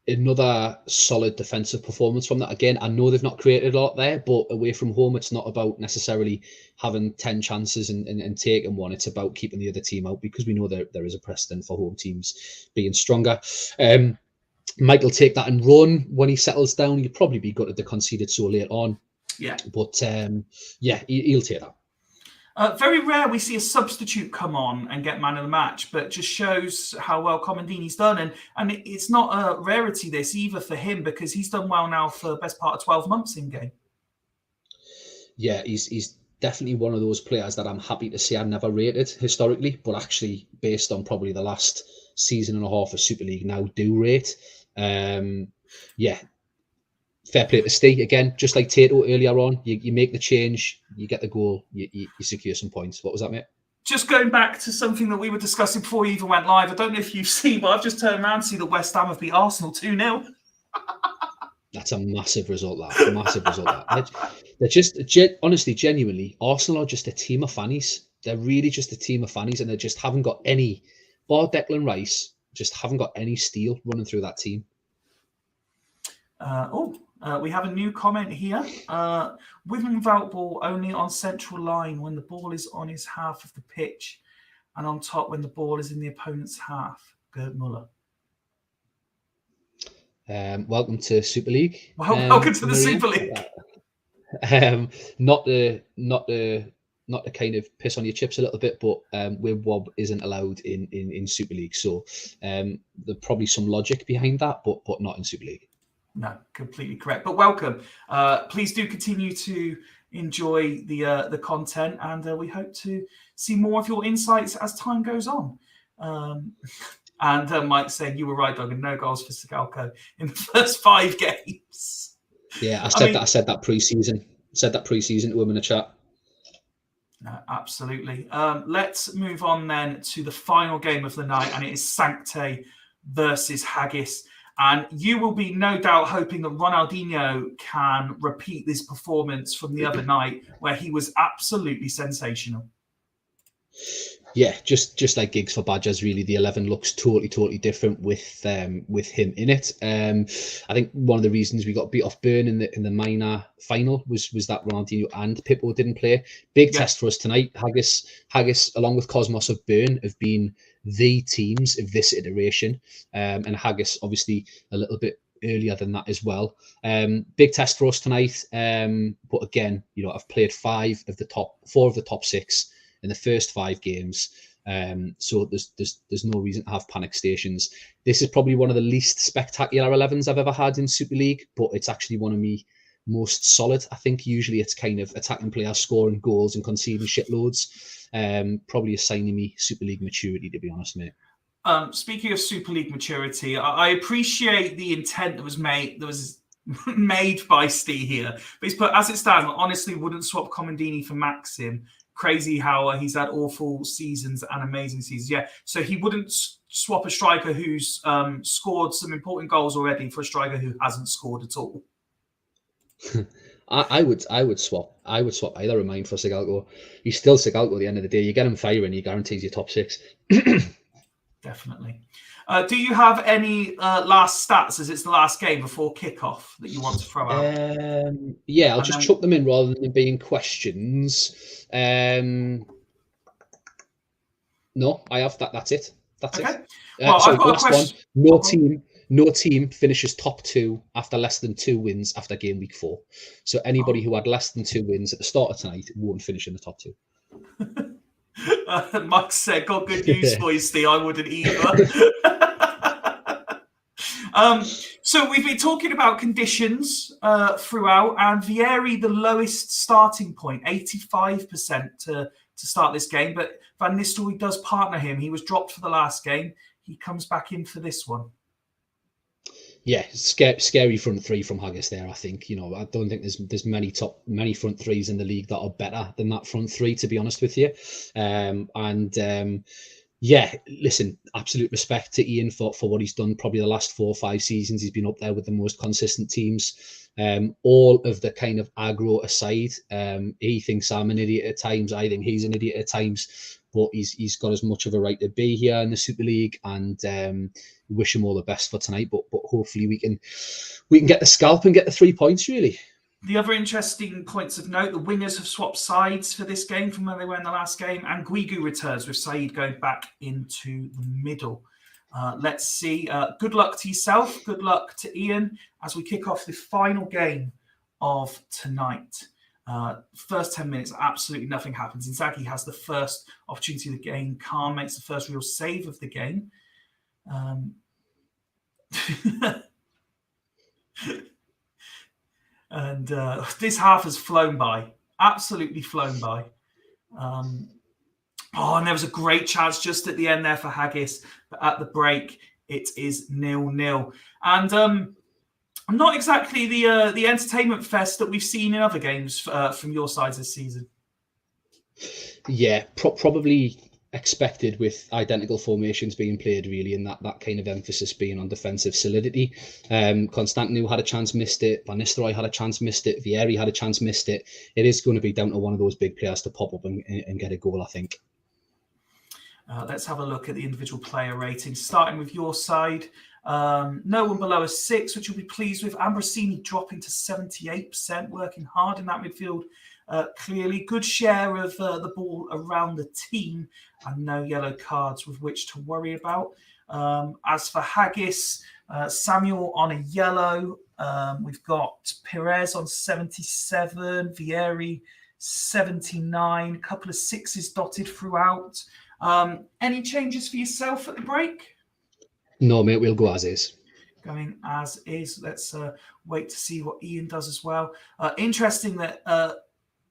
another solid defensive performance from that. Again, I know they've not created a lot there, but away from home, it's not about necessarily having 10 chances and taking one. It's about keeping the other team out, because we know there is a precedent for home teams being stronger. Mike will take that and run when he settles down. He'll probably be gutted to concede it so late on. Yeah. But yeah, he'll take that. Very rare we see a substitute come on and get man of the match, but just shows how well Comandini's done. And it's not a rarity, this, either for him, because he's done well now for the best part of 12 months in game. Yeah, he's definitely one of those players that I'm happy to say I've never rated historically, but actually, based on probably the last season and a half of Super League, now do rate. Yeah, fair play to Steve. Again, just like Tato earlier on, you make the change, you get the goal, you secure some points. What was that, mate? Just going back to something that we were discussing before we even went live, I don't know if you've seen, but I've just turned around to see that West Ham have beat Arsenal 2-0. That's a massive result, that. Massive result, that. They're just, honestly, genuinely, Arsenal are just a team of fannies. They're really just a team of fannies, and they just haven't got any, bar Declan Rice, just haven't got any steel running through that team. We have a new comment here. With and without ball, only on central line when the ball is on his half of the pitch, and on top when the ball is in the opponent's half. Gerd Muller. Welcome to Super League. Welcome to the Super League. Not to kind of piss on your chips a little bit, but where Wob isn't allowed in Super League, so there's probably some logic behind that, but not in Super League. No, completely correct. But welcome. Please do continue to enjoy the content, and we hope to see more of your insights as time goes on. And Mike saying, you were right, Duggan, no goals for Sigalko in the first 5 games. Yeah, I said that pre-season. Said that pre-season to him in a chat. No, absolutely. Let's move on then to the final game of the night, and it is Sancte versus Haggis. And you will be no doubt hoping that Ronaldinho can repeat this performance from the other night, where he was absolutely sensational. Yeah, just like gigs for Badgers, really, the 11 looks totally different with him in it. I think one of the reasons we got beat off Burn in the minor final was that Ronaldinho and Pippo didn't play. Big test for us tonight. Haggis, along with Cosmos of Burn, have been the teams of this iteration, and Haggis obviously a little bit earlier than that as well. Big test for us tonight. But again, I've played 4 of the top 6. in the first 5 games. So there's no reason to have panic stations. This is probably one of the least spectacular 11s I've ever had in Super League, but it's actually one of me most solid. I think usually it's kind of attacking players scoring goals and conceding shitloads. Probably a sign of me Super League maturity, to be honest, mate. Speaking of Super League maturity, I appreciate the intent that was made by Steve here. But he's put, as it stands, honestly, wouldn't swap Comandini for Maxim. Crazy how he's had awful seasons and amazing seasons. Yeah, so he wouldn't swap a striker who's scored some important goals already for a striker who hasn't scored at all. I would swap either of mine for Sigalko. He's still Sigalko at the end of the day. You get him firing, he guarantees you top 6. Definitely. Do you have any last stats as it's the last game before kickoff that you want to throw out? Yeah, I'll just chuck them in rather than being questions. No, I have that. That's it. That's okay. it. Well, sorry, I've got last a question. one. No team finishes top 2 after less than 2 wins after game week 4. So anybody who had less than 2 wins at the start of tonight won't finish in the top 2. Mike said, got good news for you, Steve. I wouldn't either. So we've been talking about conditions throughout, and Vieri, the lowest starting point, 85% to start this game. But Van Nistelrooy does partner him. He was dropped for the last game. He comes back in for this one. Yeah, scary front 3 from Haggis there. I think, I don't think there's many front 3s in the league that are better than that front 3, to be honest with you. Yeah, listen, absolute respect to Ian for what he's done. Probably the last 4 or 5 seasons, he's been up there with the most consistent teams. All of the kind of aggro aside, he thinks I'm an idiot at times. I think he's an idiot at times. But he's got as much of a right to be here in the Super League, and wish him all the best for tonight. But hopefully we can get the scalp and get the 3 points, really. The other interesting points of note, the wingers have swapped sides for this game from where they were in the last game, and Guigu returns with Saeed going back into the middle. Let's see. Good luck to yourself. Good luck to Ian as we kick off the final game of tonight. First 10 minutes, absolutely nothing happens. Inzaghi has the first opportunity of the game. Khan makes the first real save of the game. And this half has flown by, absolutely flown by. And there was a great chance just at the end there for Haggis, but at the break, it is 0-0. And not exactly the entertainment fest that we've seen in other games from your sides this season. Yeah, probably expected with identical formations being played, really, and that kind of emphasis being on defensive solidity. Constantinu had a chance, missed it. Van Nistelrooy had a chance, missed it. Vieri had a chance, missed it. It is going to be down to one of those big players to pop up and get a goal, I think. Let's have a look at the individual player ratings, starting with your side. No one below a 6, which you'll be pleased with. Ambrosini dropping to 78%, working hard in that midfield. Clearly, good share of the ball around the team, and no yellow cards with which to worry about. As for Haggis, Samuel on a yellow. We've got Perez on 77, Vieri 79, a couple of 6s dotted throughout. Any changes for yourself at the break? No, mate, we'll go as is. Going as is. Let's wait to see what Ian does as well. Interesting that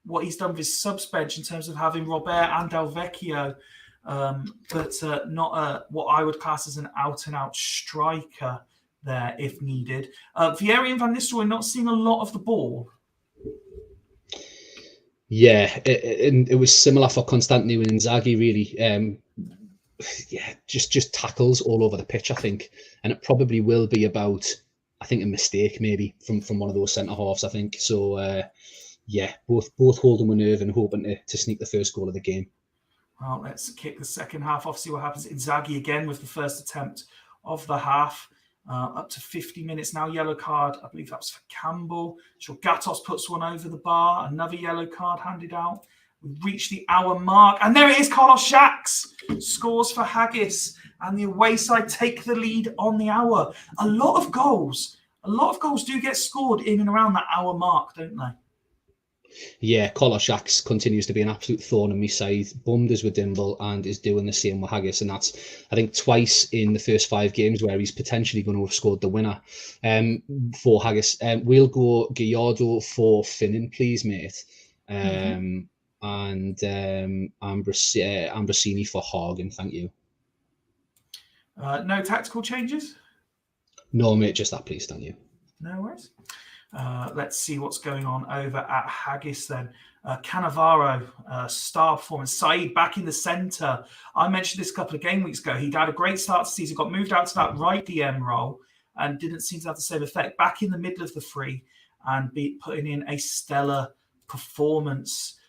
what he's done with his subs bench in terms of having Robert and Del Vecchio, but not what I would class as an out-and-out striker there if needed. Vieri and Van Nistelrooy not seeing a lot of the ball. Yeah, it was similar for Constantinu and Inzaghi, really. Yeah, just tackles all over the pitch, I think. And it probably will be about, I think, a mistake maybe from one of those centre-halves, I think. So, yeah, both holding with nerve and hoping to sneak the first goal of the game. Well, let's kick the second half off, see what happens. Inzaghi again with the first attempt of the half. Up to 50 minutes now. Yellow card, I believe that was for Campbell. Sure, Gatos puts one over the bar. Another yellow card handed out. We've reached the hour mark. And there it is. Carlos Shax scores for Haggis. And the away side take the lead on the hour. A lot of goals do get scored in and around that hour mark, don't they? Yeah, Koloshaks continues to be an absolute thorn in my side. Bummed us with Dimble and is doing the same with Haggis, and that's, I think, twice in the first 5 games where he's potentially going to have scored the winner for Haggis. We'll go Gallardo for Finnan, please, mate. And Ambrosini for Hagen, thank you. No tactical changes? No, mate, just that, please, thank you. No worries. Let's see what's going on over at Haggis then. Cannavaro, star performance. Saeed back in the centre. I mentioned this a couple of game weeks ago. He'd had a great start to the season, got moved out to that right DM role and didn't seem to have the same effect. Back in the middle of the free and putting in a stellar performance.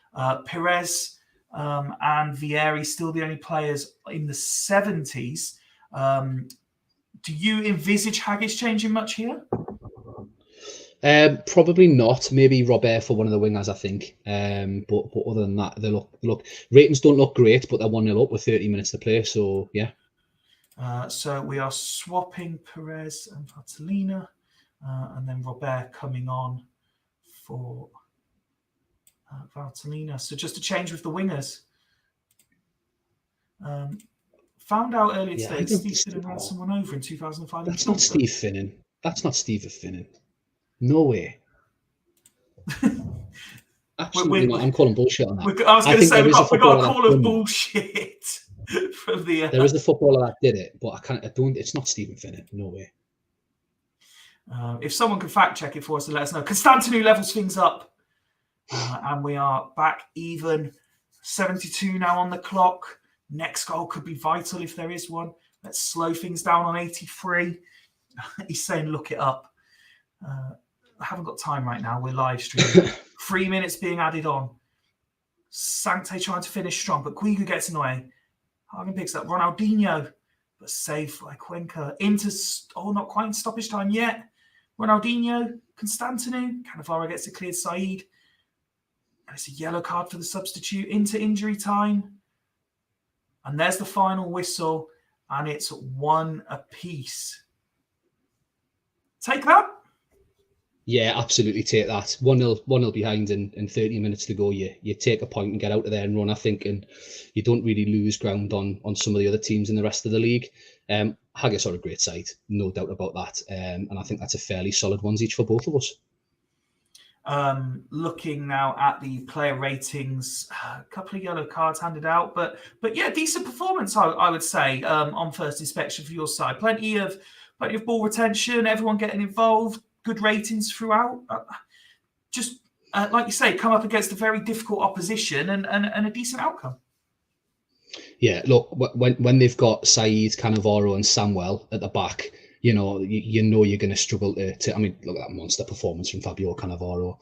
Perez and Vieri still the only players in the 70s. Do you envisage Haggis changing much here? Probably not. Maybe Robert for one of the wingers, I think. But other than that, they look ratings don't look great, but they're 1-0 up with 30 minutes to play. So yeah. So we are swapping Perez and Vatalina, and then Robert coming on for Vatalina. So just a change with the wingers. Found out earlier today that Steve Finnan ran someone over in 2005. That's not Steve Finnan. That's not Steve Finnan. No way. Absolutely not. I'm calling bullshit on that. I was going to say, we got a call of bullshit from the... There is a footballer that did it, but it's not Stephen Finnan. No way. If someone can fact check it for us and let us know. Constantinu levels things up. And we are back even. 72 now on the clock. Next goal could be vital if there is one. Let's slow things down on 83. He's saying, look it up. I haven't got time right now. We're live streaming. 3 minutes being added on. Sancte trying to finish strong, but Guigu gets in the way. Hagen picks up Ronaldinho, but saved by Cuenca. Not quite in stoppage time yet. Ronaldinho, Constantinu. Cannavaro gets it cleared. Saeed. And it's a yellow card for the substitute into injury time. And there's the final whistle, and it's 1 apiece. Take that. Yeah, absolutely take that. 1-0 behind and 30 minutes to go. You take a point and get out of there and run, I think, and you don't really lose ground on some of the other teams in the rest of the league. Haggis are a great side, no doubt about that. And I think that's a fairly solid ones each for both of us. Looking now at the player ratings, a couple of yellow cards handed out, but yeah, decent performance, I would say, on first inspection for your side. Plenty of ball retention, everyone getting involved, good ratings throughout. Just like you say, come up against a very difficult opposition and a decent outcome. Yeah, look, when they've got Saeed, Cannavaro, and Samuel at the back, you know you're going to struggle to. I mean, look at that monster performance from Fabio Cannavaro.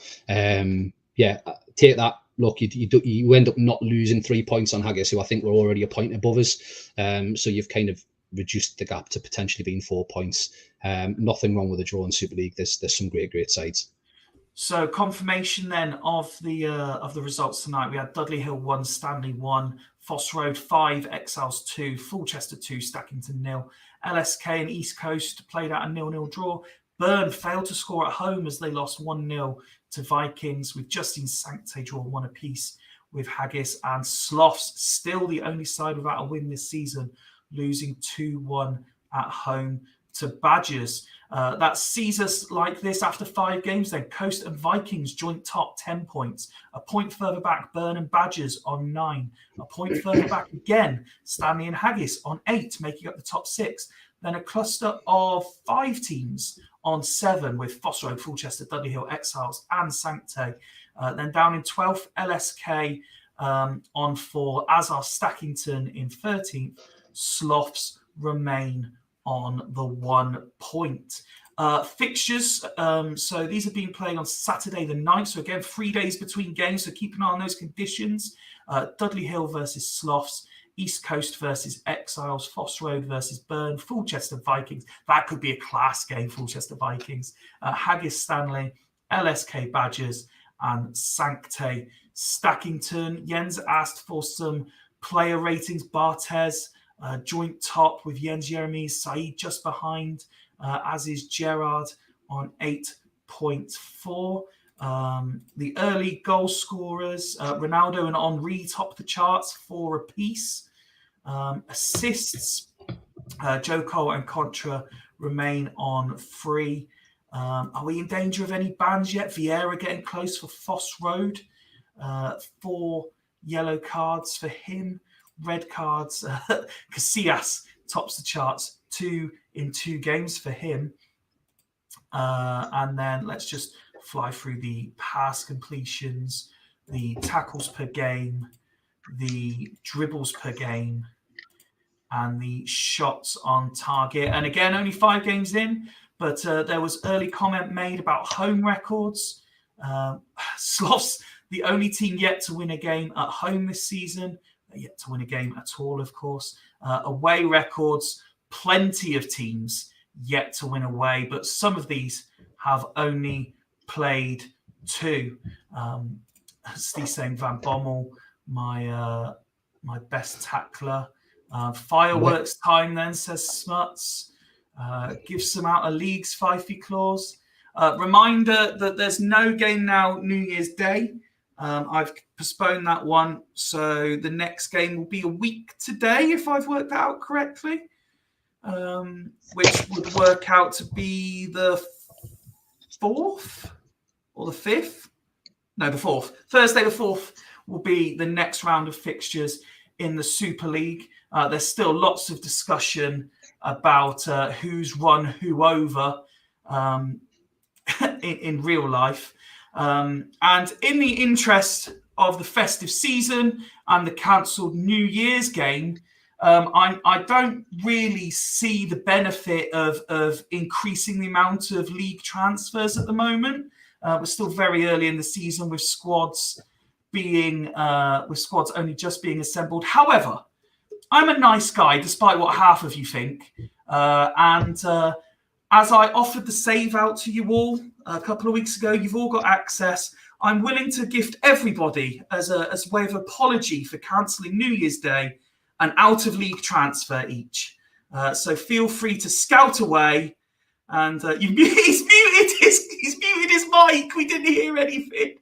Take that. Look, you end up not losing 3 points on Haggis, who I think were already a point above us. So you've kind of reduced the gap to potentially being 4 points. Nothing wrong with a draw in Super League. There's some great sides. So confirmation then of the results tonight. We had Dudley Hill 1, Stanley 1, Foss Road 5, Exiles 2, Fulchester 2, Stackington 0. LSK and East Coast played out a 0-0 draw. Burn failed to score at home as they lost 1-0 to Vikings, with Justin Sancte draw 1 apiece with Haggis, and Sloths still the only side without a win this season, losing 2-1 at home to Badgers. That sees us like this after 5 games then. Coast and Vikings joint top 10 points. A point further back, Burn and Badgers on 9. A point further back again, Stanley and Haggis on 8, making up the top 6. Then a cluster of 5 teams on 7 with Foss Road, Fulchester, Dudley Hill, Exiles and Sancte. Then down in 12th, LSK on 4, as are Stackington in 13th. Sloths remain on the 1 point. Fixtures, so these are being played on Saturday the 9th, so again 3 days between games, so keep an eye on those conditions. Dudley Hill versus Sloths, East Coast versus Exiles, Foss Road versus Burn, Fulchester Vikings. That could be a class game, Fulchester Vikings. Haggis Stanley, LSK Badgers and Sancte Stackington. Jens asked for some player ratings. Barthez joint top with Jens Jeremies, Saeed just behind, as is Gerard on 8.4. The early goal scorers, Ronaldo and Henry top the charts, 4 apiece. Assists, Joe Cole and Contra remain on 3. Are we in danger of any bans yet? Vieira getting close for Foss Road. 4 yellow cards for him. Red cards. Casillas tops the charts, 2 in 2 games for him. And then let's just fly through the pass completions, the tackles per game, the dribbles per game, and the shots on target. And again, only 5 games in, but there was early comment made about home records. Sloths, the only team yet to win a game at home this season, yet to win a game at all, of course. Away records, plenty of teams yet to win away, but some of these have only played 2. Steve saying Van Bommel, my best tackler. Fireworks time then, says Smuts. Give some out of leagues, Fyfie clause. Reminder that there's no game now New Year's Day. I've postponed that one, so the next game will be a week today, if I've worked that out correctly, which would work out to be the 4th or the 5th. No, the 4th. Thursday the 4th will be the next round of fixtures in the Super League. There's still lots of discussion about who's run who over in real life. And in the interest of the festive season and the cancelled New Year's game, I don't really see the benefit of increasing the amount of league transfers at the moment. We're still very early in the season with squads only just being assembled. However, I'm a nice guy, despite what half of you think. And as I offered the save out to you all a couple of weeks ago, you've all got access. I'm willing to gift everybody, as a way of apology for cancelling New Year's Day, an out-of-league transfer each. So feel free to scout away. And he's muted his mic. We didn't hear anything.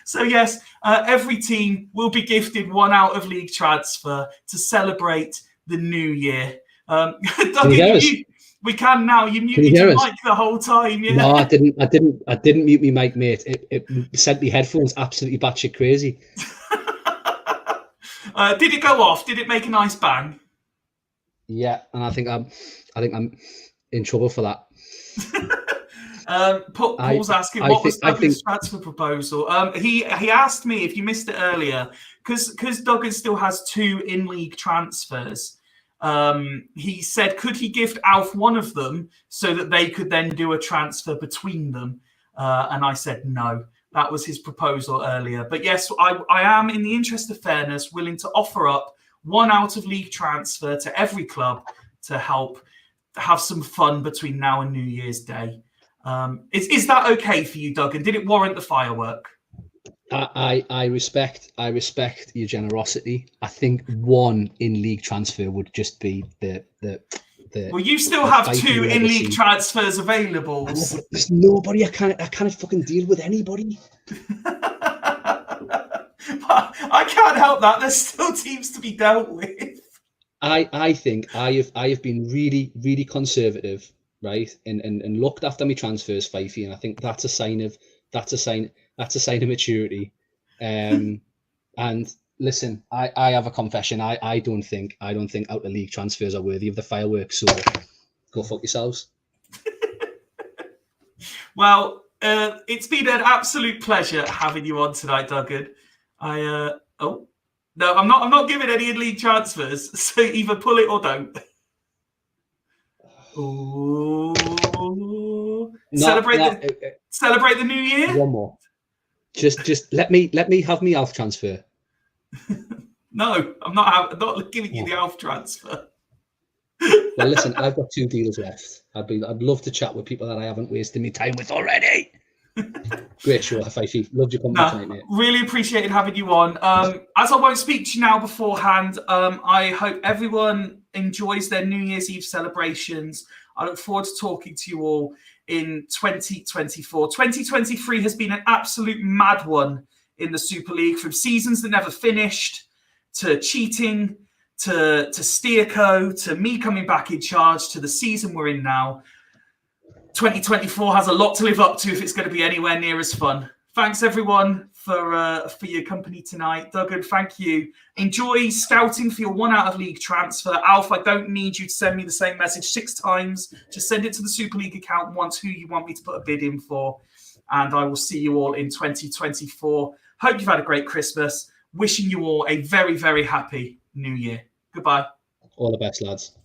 So yes, every team will be gifted one out-of-league transfer to celebrate the new year. Duggan, we can now. You muted your mic the whole time. Yeah. No, I didn't mute my mic, mate. It sent me headphones absolutely batshit crazy. Did it go off? Did it make a nice bang? Yeah, and I think I'm in trouble for that. Paul's asking what was Duggan's transfer proposal. He asked me, if you missed it earlier, because Duggan still has 2 in-league transfers. He said, could he gift Alf one of them so that they could then do a transfer between them? And I said no. That was his proposal earlier. But yes, I am, in the interest of fairness, willing to offer up one out-of-league transfer to every club to help have some fun between now and New Year's Day. Is that okay for you, Duggan? Did it warrant the firework? I respect your generosity. I think 1 in-league transfer would just be the well, you still have 2 in-league transfers available. There's nobody. I can't fucking deal with anybody. I can't help that. There's still teams to be dealt with. I think I have been really, really conservative, right? And looked after my transfers, Fyfie, and I think that's a sign of maturity. And listen, I have a confession. I don't think out of league transfers are worthy of the fireworks. So go fuck yourselves. Well, it's been an absolute pleasure having you on tonight, Duggan. No, I'm not giving any in-league transfers. So either pull it or don't. Ooh. Celebrate the new year. One more. Just let me have me Alf transfer. No, I'm not giving you the Alf transfer. Well, listen, I've got 2 deals left. I'd love to chat with people that I haven't wasted my time with already. Great show, Fyfie. Loved your company tonight, mate. Really appreciated having you on. As I won't speak to you now beforehand, I hope everyone enjoys their New Year's Eve celebrations. I look forward to talking to you all in 2024. 2023 has been an absolute mad one in the Super League, from seasons that never finished, to cheating, to Steerco, to me coming back in charge, to the season we're in now. 2024 has a lot to live up to if it's going to be anywhere near as fun. Thanks, everyone, for your company tonight. Duggan, thank you. Enjoy scouting for your 1 out of league transfer. Alf, I don't need you to send me the same message 6 times. Just send it to the Super League account once who you want me to put a bid in for. And I will see you all in 2024. Hope you've had a great Christmas. Wishing you all a very, very happy New Year. Goodbye. All the best, lads.